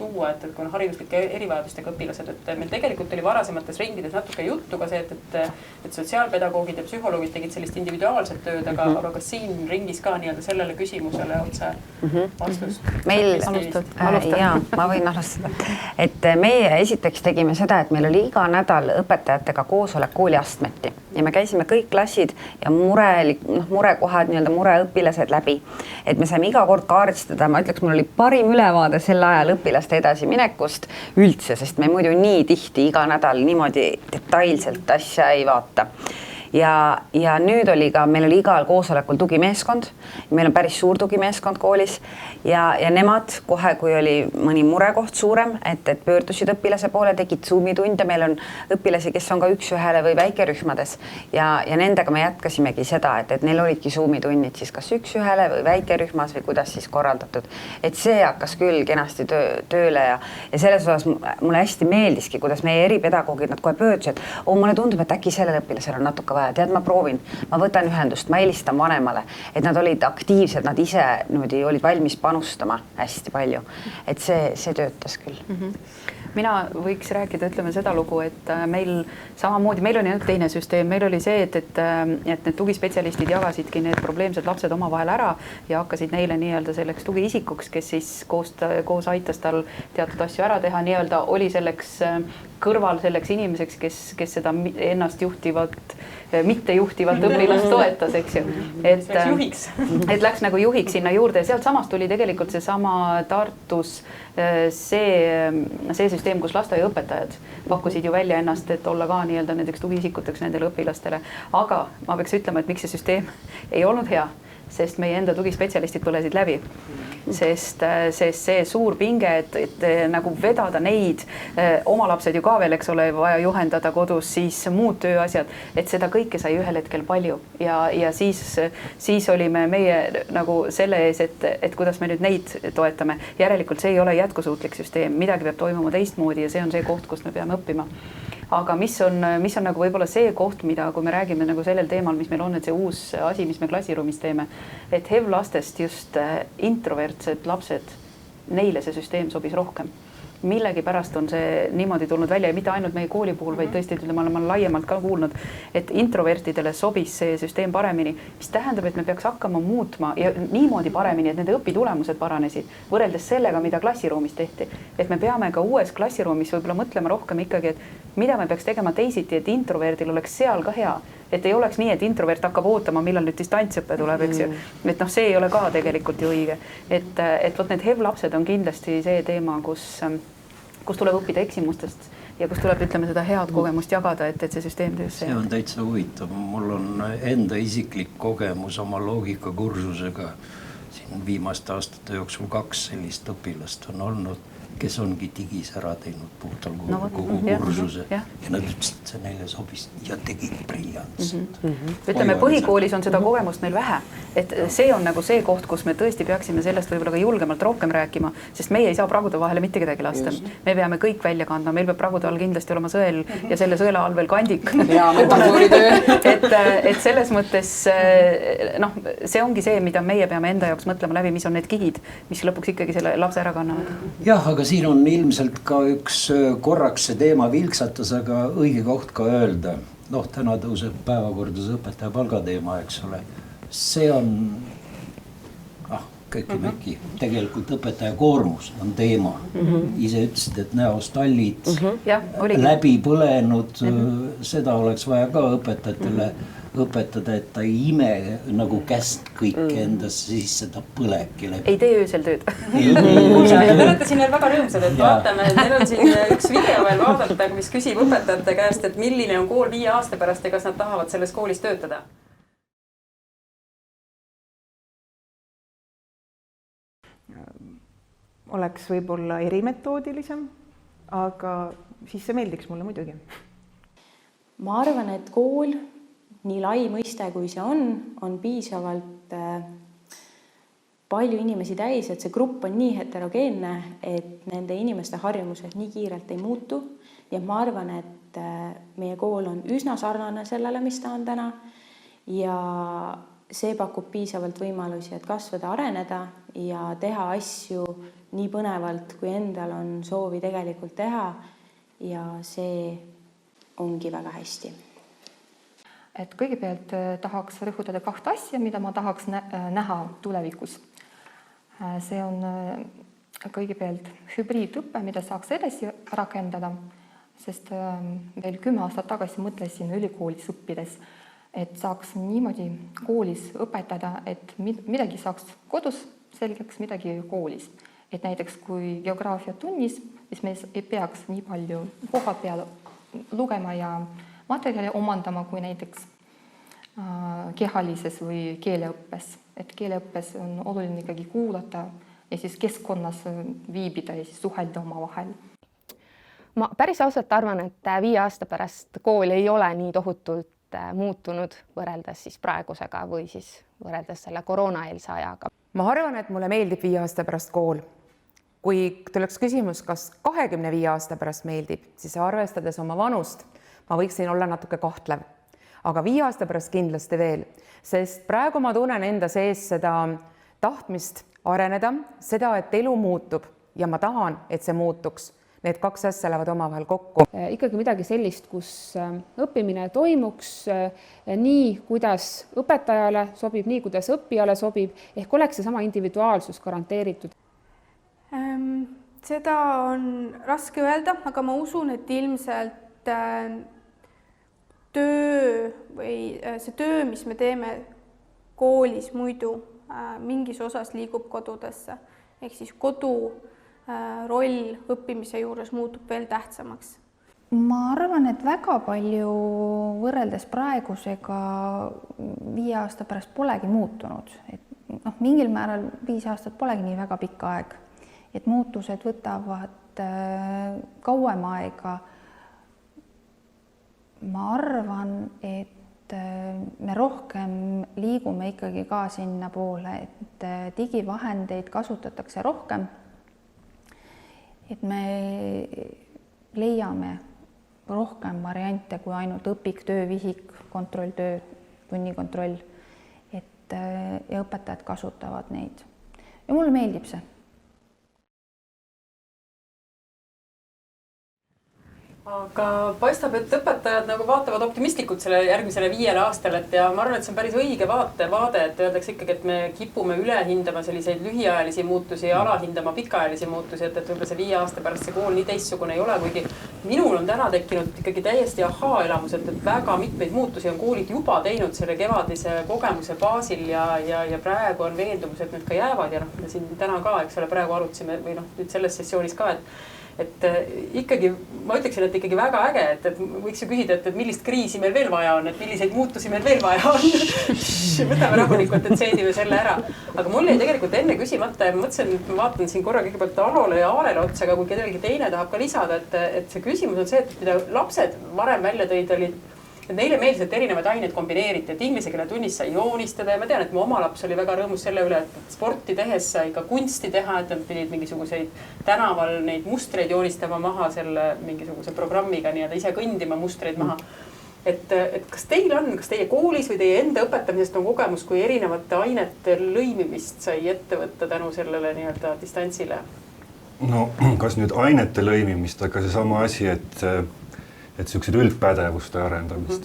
tuua, et kui on hariduslike erivajadustega õpilased, et meil tegelikult oli varasemates ringides natuke juttu ka see, et sotsiaalpedagoogid ja psühholoogid tegid sellist individuaalset tööd, aga kas siin ringis ka nii-öelda sellele küsimusele otse vastust? Meil jaa, ma võin alustada. Et meie esiteks tegime seda, et meil oli iga nädal õpetajatega koosolek kooliastmeti ja me käisime kõik klassid ja murekohad, nii-öelda mureõpilased läbi. Et me saime iga kord kaardistada, ma ütleks, mul oli parim ülevaade sel ajal õpilaste edasi minekust üldse, sest me muidu nii tihti iga nädal niimoodi detailselt asja ei vaata. Ja nüüd meil oli igal koosolekul tugimeeskond, meil on päris suur tugimeeskond koolis ja nemad kohe, kui oli mõni murekoht suurem, et pöördusid õpilase poole, tegid Zoomi tunde, meil on õpilasi, kes on ka üks-ühele või väikerühmades ja nendega me jätkasimegi seda, et neil olidki Zoomi tunnid siis kas üks-ühele või väikerühmas või kuidas siis korraldatud. Et see hakkas küll kenasti tööle ja selles osas mulle hästi meeldiski, kuidas meie eripedagoogid, nad kohe pöördusid, mulle tundub, et äkki sellel õpilasel on natuke tead, ma proovin, ma võtan ühendust, ma helistan vanemale, et nad olid aktiivsed, nad ise olid valmis panustama hästi palju, et see töötas küll. Mina võiks rääkida, ütleme seda lugu, et meil samamoodi, meil oli teine süsteem, meil oli see, et need tugispetsialistid jagasidki need probleemsed lapsed omavahel ära ja hakkasid neile nii-öelda selleks tugiisikuks, kes siis koos aitas tal teatud asju ära teha, nii-öelda oli selleks kõrval selleks inimeseks, kes seda ennast mitte juhtivat õpilast toetas, eks ju. Et läks nagu juhiks sinna juurde ja sealt samast tuli tegelikult see sama Tartus see süsteem, kus lasteaiaõpetajad pakkusid ju välja ennast, et olla ka nii-öelda nendeks tugiisikuteks nendele õpilastele. Aga ma peaks ütlema, et miks see süsteem ei olnud hea, sest meie enda tugispetsialistid põlesid läbi. Sest see suur pinge, et nagu vedada neid, oma lapsed ju ka veel, eks ole, vaja juhendada kodus, siis muud tööasjad, et seda kõike sai ühel hetkel palju ja siis olime meie nagu selle ees, et kuidas me nüüd neid toetame. Järelikult see ei ole jätkusuutlik süsteem, midagi peab toimuma teistmoodi ja see on see koht, kust me peame õppima. Aga mis on nagu võib-olla see koht, mida, kui me räägime nagu sellel teemal, mis meil on, et see uus asi, mis me klassiruumis teeme, et HEV-lastest just introvertsed lapsed, neile see süsteem sobis rohkem. Millegi pärast on see niimoodi tulnud välja ja mitte ainult meie kooli puhul, vaid tõesti, ma olen laiemalt ka kuulnud, et introvertidele sobis see süsteem paremini, mis tähendab, et me peaks hakkama muutma ja niimoodi paremini, et nende õpitulemused paranesid võrreldes sellega, mida klassiruumis tehti. Et me peame ka uues klassiruumis võib-olla mõtlema rohkem ikkagi, et mida me peaks tegema teisiti, et introverdil oleks seal ka hea. Et ei oleks nii, et introvert hakkab ootama, millal nüüd distantsõppe tuleb, eks ju. Et see ei ole ka tegelikult ju õige. Et võt need HEV-lapsed on kindlasti see teema, kus tuleb õppida eksimustest ja kus tuleb, ütleme, seda head kogemust jagada, et see süsteem töös. See on täitsa huvitav. Mul on enda isiklik kogemus oma loogikakursusega. Siin viimaste aastate jooksul 2 sellist õpilast on olnud, kes ongi digis ära teinud puhtal kogu kursuse ja nad ütlesid, et see neile sobis ja tegid briljantselt. Ütleme, põhikoolis on seda kogemust meil vähe, et see on nagu see koht, kus me tõesti peaksime sellest võib-olla ka julgemalt rohkem rääkima, sest meie ei saa pragude vahele mitte kedagi lasta. Me peame kõik välja kandma, meil peab pragude all kindlasti olema sõel ja selle sõela all veel kandik. Ja metafooritöö. Et selles mõttes, see ongi see, mida meie peame enda jaoks mõtlema läbi, mis on need kihid, mis lõpuks ikkagi selle lapse ära kannavad. Jah, aga siin on ilmselt ka üks korraks see teema vilksatas, aga õige koht ka öelda. Täna tõuseb päevakordas õpetaja palgateema, eks ole. See on Köki-möki. Tegelikult õpetaja koormus on teema. Ise ütlesid, et näost tallid läbi põlenud, seda oleks vaja ka õpetajatele õpetada, et ta ei ime nagu käst kõike endasse sisse, ta põlebki läbi. Ei tee öösel tööd. Te olete siin veel väga rõõmsad, et vaatame, et meil on siin üks video veel vaadata, mis küsib õpetajate käest, et milline on kool 5 aasta pärast ja kas nad tahavad selles koolis töötada. Oleks võib-olla erimetoodilisem, aga siis see meeldiks mulle muidugi. Ma arvan, et kool, nii lai mõiste kui see on piisavalt palju inimesi täis, et see grupp on nii heterogeenne, et nende inimeste harjumused nii kiirelt ei muutu. Ja ma arvan, et meie kool on üsna sarnane sellele, mis ta on täna ja see pakub piisavalt võimalusi, et kasvada, areneda ja teha asju nii põnevalt, kui endal on soovi tegelikult teha ja see ongi väga hästi. Et kõigepealt tahaks rõhutada 2 asja, mida ma tahaks näha tulevikus. See on kõigepealt hübriidõppe, mida saaks edasi rakendada, sest veel 10 aastat tagasi mõtlesin ülikoolis õppides, et saaks niimoodi koolis õpetada, et midagi saaks kodus selgeks, midagi koolis. Et näiteks kui geograafia tunnis, siis me ei peaks nii palju koha peal lugema ja materjali omandama kui näiteks kehalises või keeleõppes. Et keeleõppes on oluline ikkagi kuulata ja siis keskkonnas viibida ja siis suhelda oma vahel. Ma päris ausalt arvan, et 5 aasta pärast kool ei ole nii tohutult muutunud võrreldes siis praegusega või siis võrreldes selle koroonaeelse ajaga. Ma arvan, et mulle meeldib 5 aasta pärast kool. Kui tuleks küsimus, kas 25 aasta pärast meeldib, siis arvestades oma vanust, ma võiksin olla natuke kahtlev. Aga 5 aasta pärast kindlasti veel, sest praegu ma tunnen enda sees seda tahtmist areneda, seda, et elu muutub ja ma tahan, et see muutuks. Need 2 asja lähevad omavahel kokku. Ikkagi midagi sellist, kus õppimine toimuks nii, kuidas õpetajale sobib, nii, kuidas õppijale sobib, ehk oleks see sama individuaalsus garanteeritud. Seda on raske öelda, aga ma usun, et ilmselt see töö, mis me teeme koolis muidu, mingis osas liigub kodudesse. Ehk siis kodu roll õppimise juures muutub veel tähtsamaks. Ma arvan, et väga palju võrreldes praegusega 5 aasta pärast polegi muutunud. Et mingil määral 5 aastat polegi nii väga pikka aeg. Et muutused võtavad kauem aega. Ma arvan, et me rohkem liigume ikkagi ka sinna poole, et digivahendeid kasutatakse rohkem. Et me leiame rohkem variante kui ainult õpik, töö, vihik, kontrolltöö, tunnikontroll. Ja õpetajad kasutavad neid. Ja mulle meeldib see. Aga paistab, et õpetajad nagu vaatavad optimistlikult selle järgmisele 5 aastal, ja ma arvan, et see on päris õige vaade, et öeldakse ikkagi, et me kipume ülehindama selliseid lühiajalisi muutusi ja alahindama pikaajalisi muutusi, et võib-olla see 5 aasta pärast see kool nii teistsugune ei ole, kuigi minul on täna tekkinud ikkagi täiesti ahaa-elamus, et väga mitmeid muutusi on koolid juba teinud selle kevadise kogemuse baasil ja praegu on veendumus, et need ka jäävad ja me siin täna ka, eks ole, praegu arutasime või nüüd selles sessioonis ka, et ikkagi, ma ütleksin, et ikkagi väga äge, et võiks ju küsida, et millist kriisi meil veel vaja on, et milliseid muutusi meil veel vaja on. Võtame rahulikult, et seedime selle ära. Aga mul jäi tegelikult enne küsimata ja ma mõtlesin, et ma vaatan siin korra kõigepealt Alole ja Aarele otsa, aga kui kellelgi teine tahab ka lisada, et see küsimus on see, et mida lapsed varem välja tõid, olid et neile meeldis, et erinevad ained kombineeriti, et inglise keele tunnis sai joonistada ja ma tean, et mu oma laps oli väga rõõmus selle üle, et sporti tehes sai ka kunsti teha, et nad pidid mingisuguseid tänaval neid mustreid joonistama maha selle mingisuguse programmiga nii-öelda ise kõndima mustreid maha. Et kas teil on, kas teie koolis või teie enda õpetamisest on kogemus, kui erinevate ainete lõimimist sai ette võtta tänu sellele nii-öelda distantsile? No kas nüüd ainete lõimimist, aga see sama asi, et sellised üldpädevuste arendamist,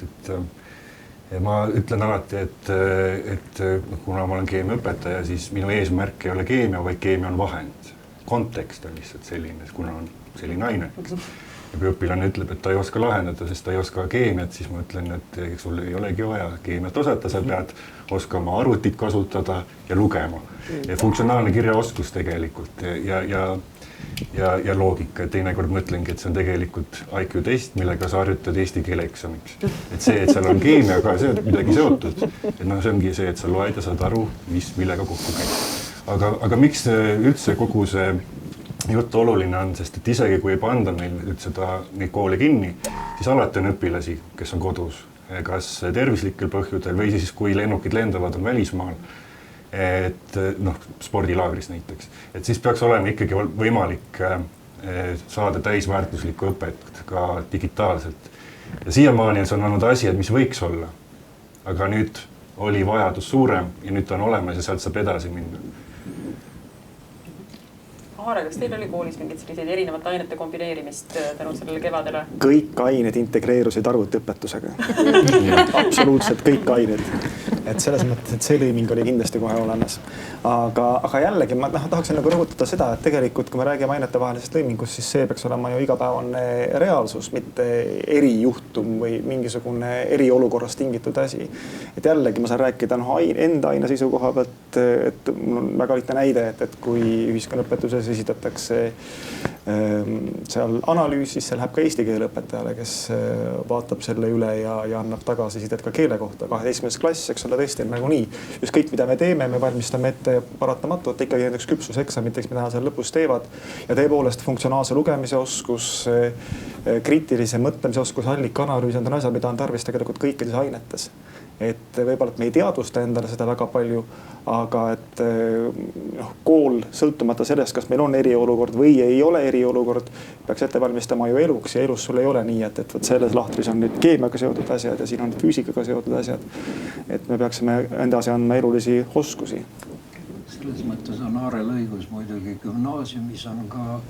ja ma ütlen alati, et kuna ma olen keemiaõpetaja, siis minu eesmärk ei ole keemia, vaid keemia on vahend. Kontekst on lihtsalt selline, kuna on selline aine. Ja kui õpilane ütleb, et ta ei oska lahendada, sest ta ei oska keemiat, siis ma ütlen, et sul ei olegi vaja keemiat osata, sa pead oskama arvutit kasutada ja lugema. Ja funktsionaalne kirjaoskus tegelikult ja loogika. Teinekord mõtlengi, et see on tegelikult IQ test, millega sa harjutad eesti keele eksamiks. Et see, et seal on keemiaga, see on midagi seotud. Et see ongi see, et sa loed ja saad aru, millega kokku käib. Aga miks üldse kogu see jutt oluline on, sest et isegi kui ei panda meil üldse neid koole kinni, siis alati on õpilasi, kes on kodus, kas tervislikel põhjudel või siis kui lennukid lendavad on välismaal, et spordilaagris näiteks, et siis peaks olema ikkagi võimalik saada täisväärtuslikku õpet ka digitaalselt. Ja siiamaani on olnud asjad, mis võiks olla, aga nüüd oli vajadus suurem ja nüüd ta on olemas ja sealt saab edasi minna. Aare, kas teil oli koolis mingid selliseid erinevate ainete kombineerimist tänu sellele kevadele? Kõik ained integreerusid arvutiõpetusega. Absoluutselt kõik ained. Et selles mõttes, et see lõiming oli kindlasti kohe olemas. Aga jällegi ma tahaksin rõhutada seda, et tegelikult kui me räägime ainete vahelisest lõimingust, siis see peaks olema ju igapäevane reaalsus, mitte erijuhtum või mingisugune eriolukorrast tingitud asi. Et jällegi ma saan rääkida enda aine seisukoha pealt, et mul on väga lihtne näide, et kui ühiskonnaõpetuses esitatakse seal analüüsis, see läheb ka eesti keele õpetajale, kes vaatab selle üle ja annab tagasisidet ka keele kohta. 12. klass, eks ole, tõesti on nagu nii. Just kõik, mida me teeme, me valmistame ette paratamatult ikkagi näiteks küpsuseksamiteks, mida seal lõpus teevad. Ja tõepoolest funktsionaalse lugemise oskus, kriitilise mõtlemise oskus, allika-analüüs on asjad, mida on tarvis tegelikult kõikides ainetes. Et võib-olla, et me ei teadvusta endale seda väga palju, aga et kool sõltumata sellest, kas meil on eriolukord või ei ole eriolukord, peaks ette valmistama ju eluks ja elus sul ei ole nii, et selles lahtris on nüüd keemiaga seotud asjad ja siin on füüsikaga seotud asjad. Et me peaksime endasi andma elulisi oskusi. Selles mõttes on Aarel õigus, muidugi gümnaasiumis on ka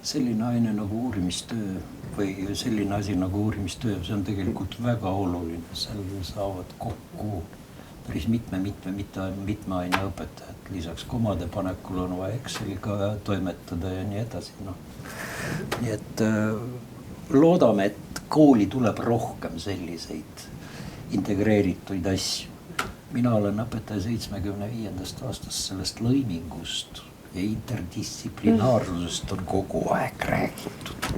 selline aine nagu uurimistöö või selline asi nagu uurimistöö, see on tegelikult väga oluline. Seal saavad kokku päris mitme aine õpetajad. Lisaks komade panekul on vaja Exceliga toimetada ja nii edasi. Nii et loodame, et kooli tuleb rohkem selliseid integreerituid asju. Mina olen õpetaja 75. aastast sellest lõimingust ja interdistsiplinaarsusest on kogu aeg räägitud.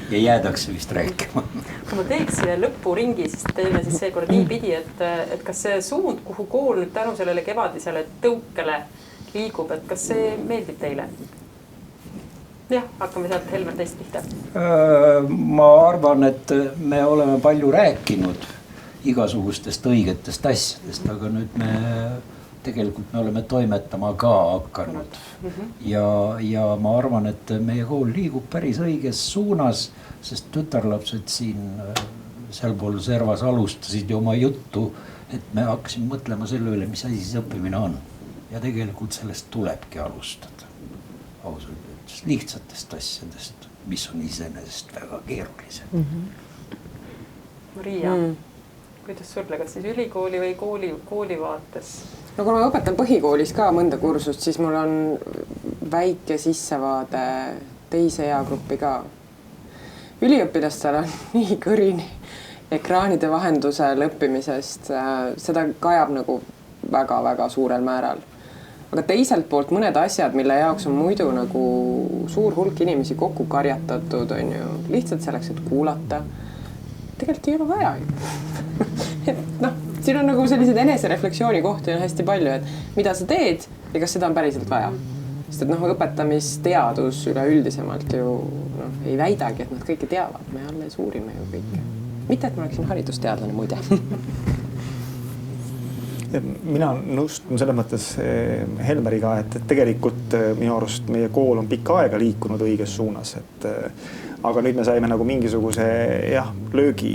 Ja jäädakse vist rääkima. Kui ma teeks lõpuringi, siis teeme siis seekord nii pidi, et kas see suund, kuhu kool nüüd tänu sellele kevadisele tõukele liigub, et kas see meeldib teile? Jah, hakkame sealt Helmer teist pihta. Ma arvan, et me oleme palju rääkinud igasugustest õigetest asjadest, aga nüüd tegelikult me oleme toimetama ka hakanud. Ja ma arvan, et meie kool liigub päris õiges suunas, sest tütarlapsed siin sealpool servas alustasid oma juttu, et me hakkasime mõtlema selle üle, mis asi siis õppimine on. Ja tegelikult sellest tulebki alustada. Ausalt, lihtsatest asjadest, mis on iseenesest väga keerulised. Maria, kuidas sulle, kas siis ülikooli või kooli vaates? No kui ma õpetan põhikoolis ka mõnda kursust, siis mul on väike sissevaade teise eagruppi ka. Üliõpilastel on nii kõrini ekraanide vahendusel õppimisest. Seda kajab nagu väga-väga suurel määral. Aga teiselt poolt mõned asjad, mille jaoks on muidu nagu suur hulk inimesi kokku karjatatud, on ju lihtsalt selleks, et kuulata. Tegelikult ei ole vaja ju. Siin on nagu sellised eneserefleksiooni kohti on hästi palju, et mida sa teed ja kas seda on päriselt vaja. Sest et õpetamisteadus üleüldisemalt ju ei väidagi, et nad kõike teavad. Me alles uurime ju kõike. Mitte, et ma oleksin haridusteadlane muide. Mina nõustun selles mõttes Helmeriga, et tegelikult minu arust meie kool on pikka aega liikunud õiges suunas, aga nüüd me saime nagu mingisuguse löögi,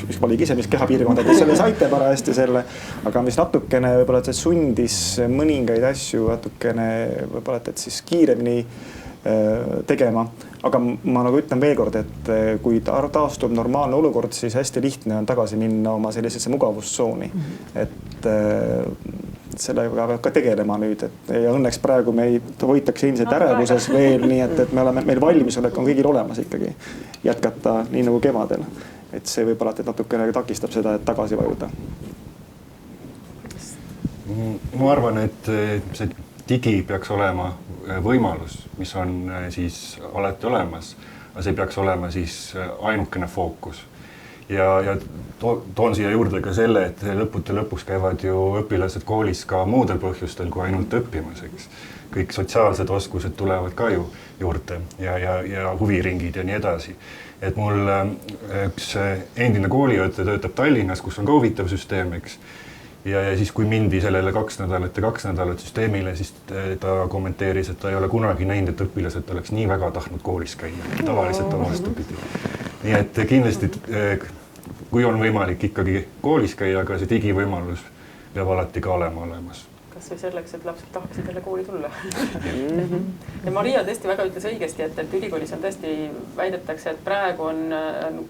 mis oligi ise, mis kehapiirkondades selle saite parajasti selle, aga mis natukene võib-olla, et see sundis mõningaid asju natukene võib-olla, et siis kiiremini tegema. Aga ma nagu ütlen veel kord, et kui taastub normaalne olukord, siis hästi lihtne on tagasi minna oma sellisesse mugavustsooni. Et sellega peab ka tegelema nüüd, ja õnneks praegu meid hoitakse ilmselt ärevuses veel, nii et meil valmisolek on kõigil olemas ikkagi jätkata nii nagu kevadel. Et see võib alati natukene takistab seda, et tagasi vajuda. Ma arvan, et see digi peaks olema võimalus, mis on siis alati olemas, aga see peaks olema siis ainukene fookus. Ja toon siia juurde ka selle, et lõppude lõpuks käivad ju õpilased koolis ka muudel põhjustel kui ainult õppimiseks. Kõik sotsiaalsed oskused tulevad ka ju juurde ja huviringid ja nii edasi. Et mul üks endine kooliõde töötab Tallinnas, kus on ka huvitav süsteem, eks. Ja siis kui mindi sellele 2 nädalat süsteemile, siis ta kommenteeris, et ta ei ole kunagi näinud, et õpilased oleks nii väga tahtnud koolis käia. Tavaliselt on vastupidi. Nii et kindlasti, kui on võimalik ikkagi koolis käia, aga see digivõimalus peab alati ka olema olemas. Kas või selleks, et lapsed tahaksid jälle kooli tulla. Ja Maria tõesti väga ütles õigesti, et ülikoolis on tõesti väidetakse, et praegu on,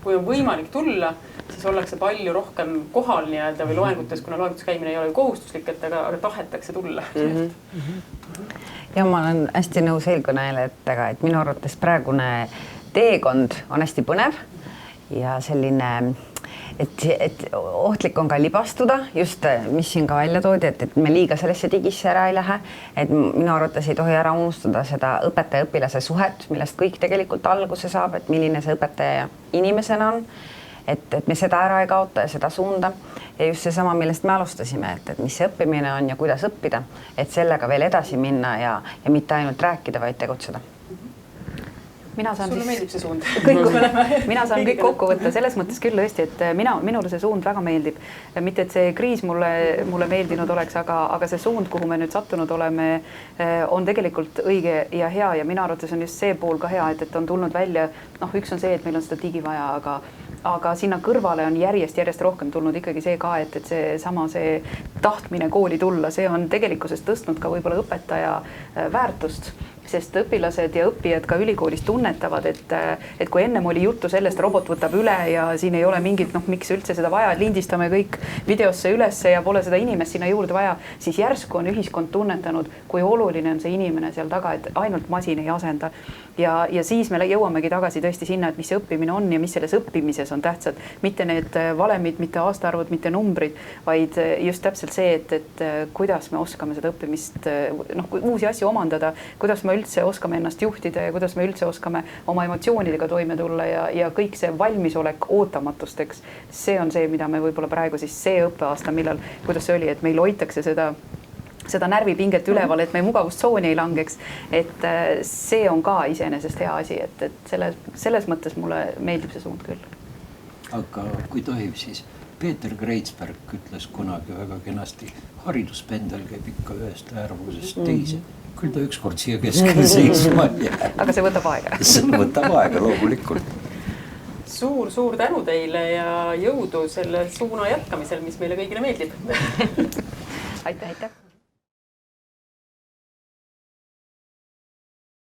kui on võimalik tulla, siis ollakse palju rohkem kohal nii-öelda või loengutes, kuna loengutes käimine ei ole kohustuslik, aga tahetakse tulla. Ja ma olen hästi nõus eelkõnelejatega, et minu arvates praegune teekond on hästi põnev ja selline, et ohtlik on ka libastuda, just mis siin ka välja toodi, et me liiga sellesse digisse ära ei lähe, et minu arvates ei tohi ära unustada seda õpetaja-õpilase suhet, millest kõik tegelikult alguse saab, et milline see õpetaja inimesena on, et me seda ära ei kaota ja seda suunda. Ja just seesama, millest me alustasime, et mis see õppimine on ja kuidas õppida, et sellega veel edasi minna ja mitte ainult rääkida, vaid tegutseda. Sulle meeldib see suund? Mina saan kõik kokku võtta selles mõttes küll tõesti, et minule see suund väga meeldib. Mitte, et see kriis mulle meeldinud oleks, aga see suund, kuhu me nüüd sattunud oleme, on tegelikult õige ja hea ja minu arvates on just see pool ka hea, et on tulnud välja, üks on see, et meil on seda digi vaja, aga sinna kõrvale on järjest rohkem tulnud ikkagi see ka, et see tahtmine kooli tulla, see on tegelikkuses tõstnud ka võib-olla õpetaja väärtust, sest õpilased ja õppijad ka ülikoolis tunnetavad, et kui ennem oli juttu sellest, robot võtab üle ja siin ei ole mingit, miks üldse seda vaja, et lindistame kõik videosse ülesse ja pole seda inimest sinna juurde vaja, siis järsku on ühiskond tunnetanud, kui oluline on see inimene seal taga, et ainult masin ei asenda. Ja siis me jõuamegi tagasi tõesti sinna, et mis see õppimine on ja mis selles õppimises on tähtsad. Mitte need valemid, mitte aastaarvud, mitte numbrid, vaid just täpselt see, et kuidas me oskame seda õppimist, uusi asju omandada, kuidas me üldse oskame ennast juhtida ja kuidas me üldse oskame oma emotsioonidega toime tulla ja kõik see valmisolek ootamatusteks. See on see, mida me võib-olla praegu siis see õppeaasta, kuidas see oli, et meil hoitakse seda närvipinget üleval, et me mugavustsooni ei langeks, et see on ka iseenesest hea asi, et selles mõttes mulle meeldib see suund küll. Aga kui tohib, siis Peeter Kreitsberg ütles kunagi väga kenasti, hariduspendel käib ikka ühest äärmusest teise. Küll ta ükskord siia keskele seisma jääb. Aga see võtab aega. See võtab aega loomulikult. Suur tänu teile ja jõudu selle suuna jätkamisel, mis meile kõigile meeldib. Aitäh!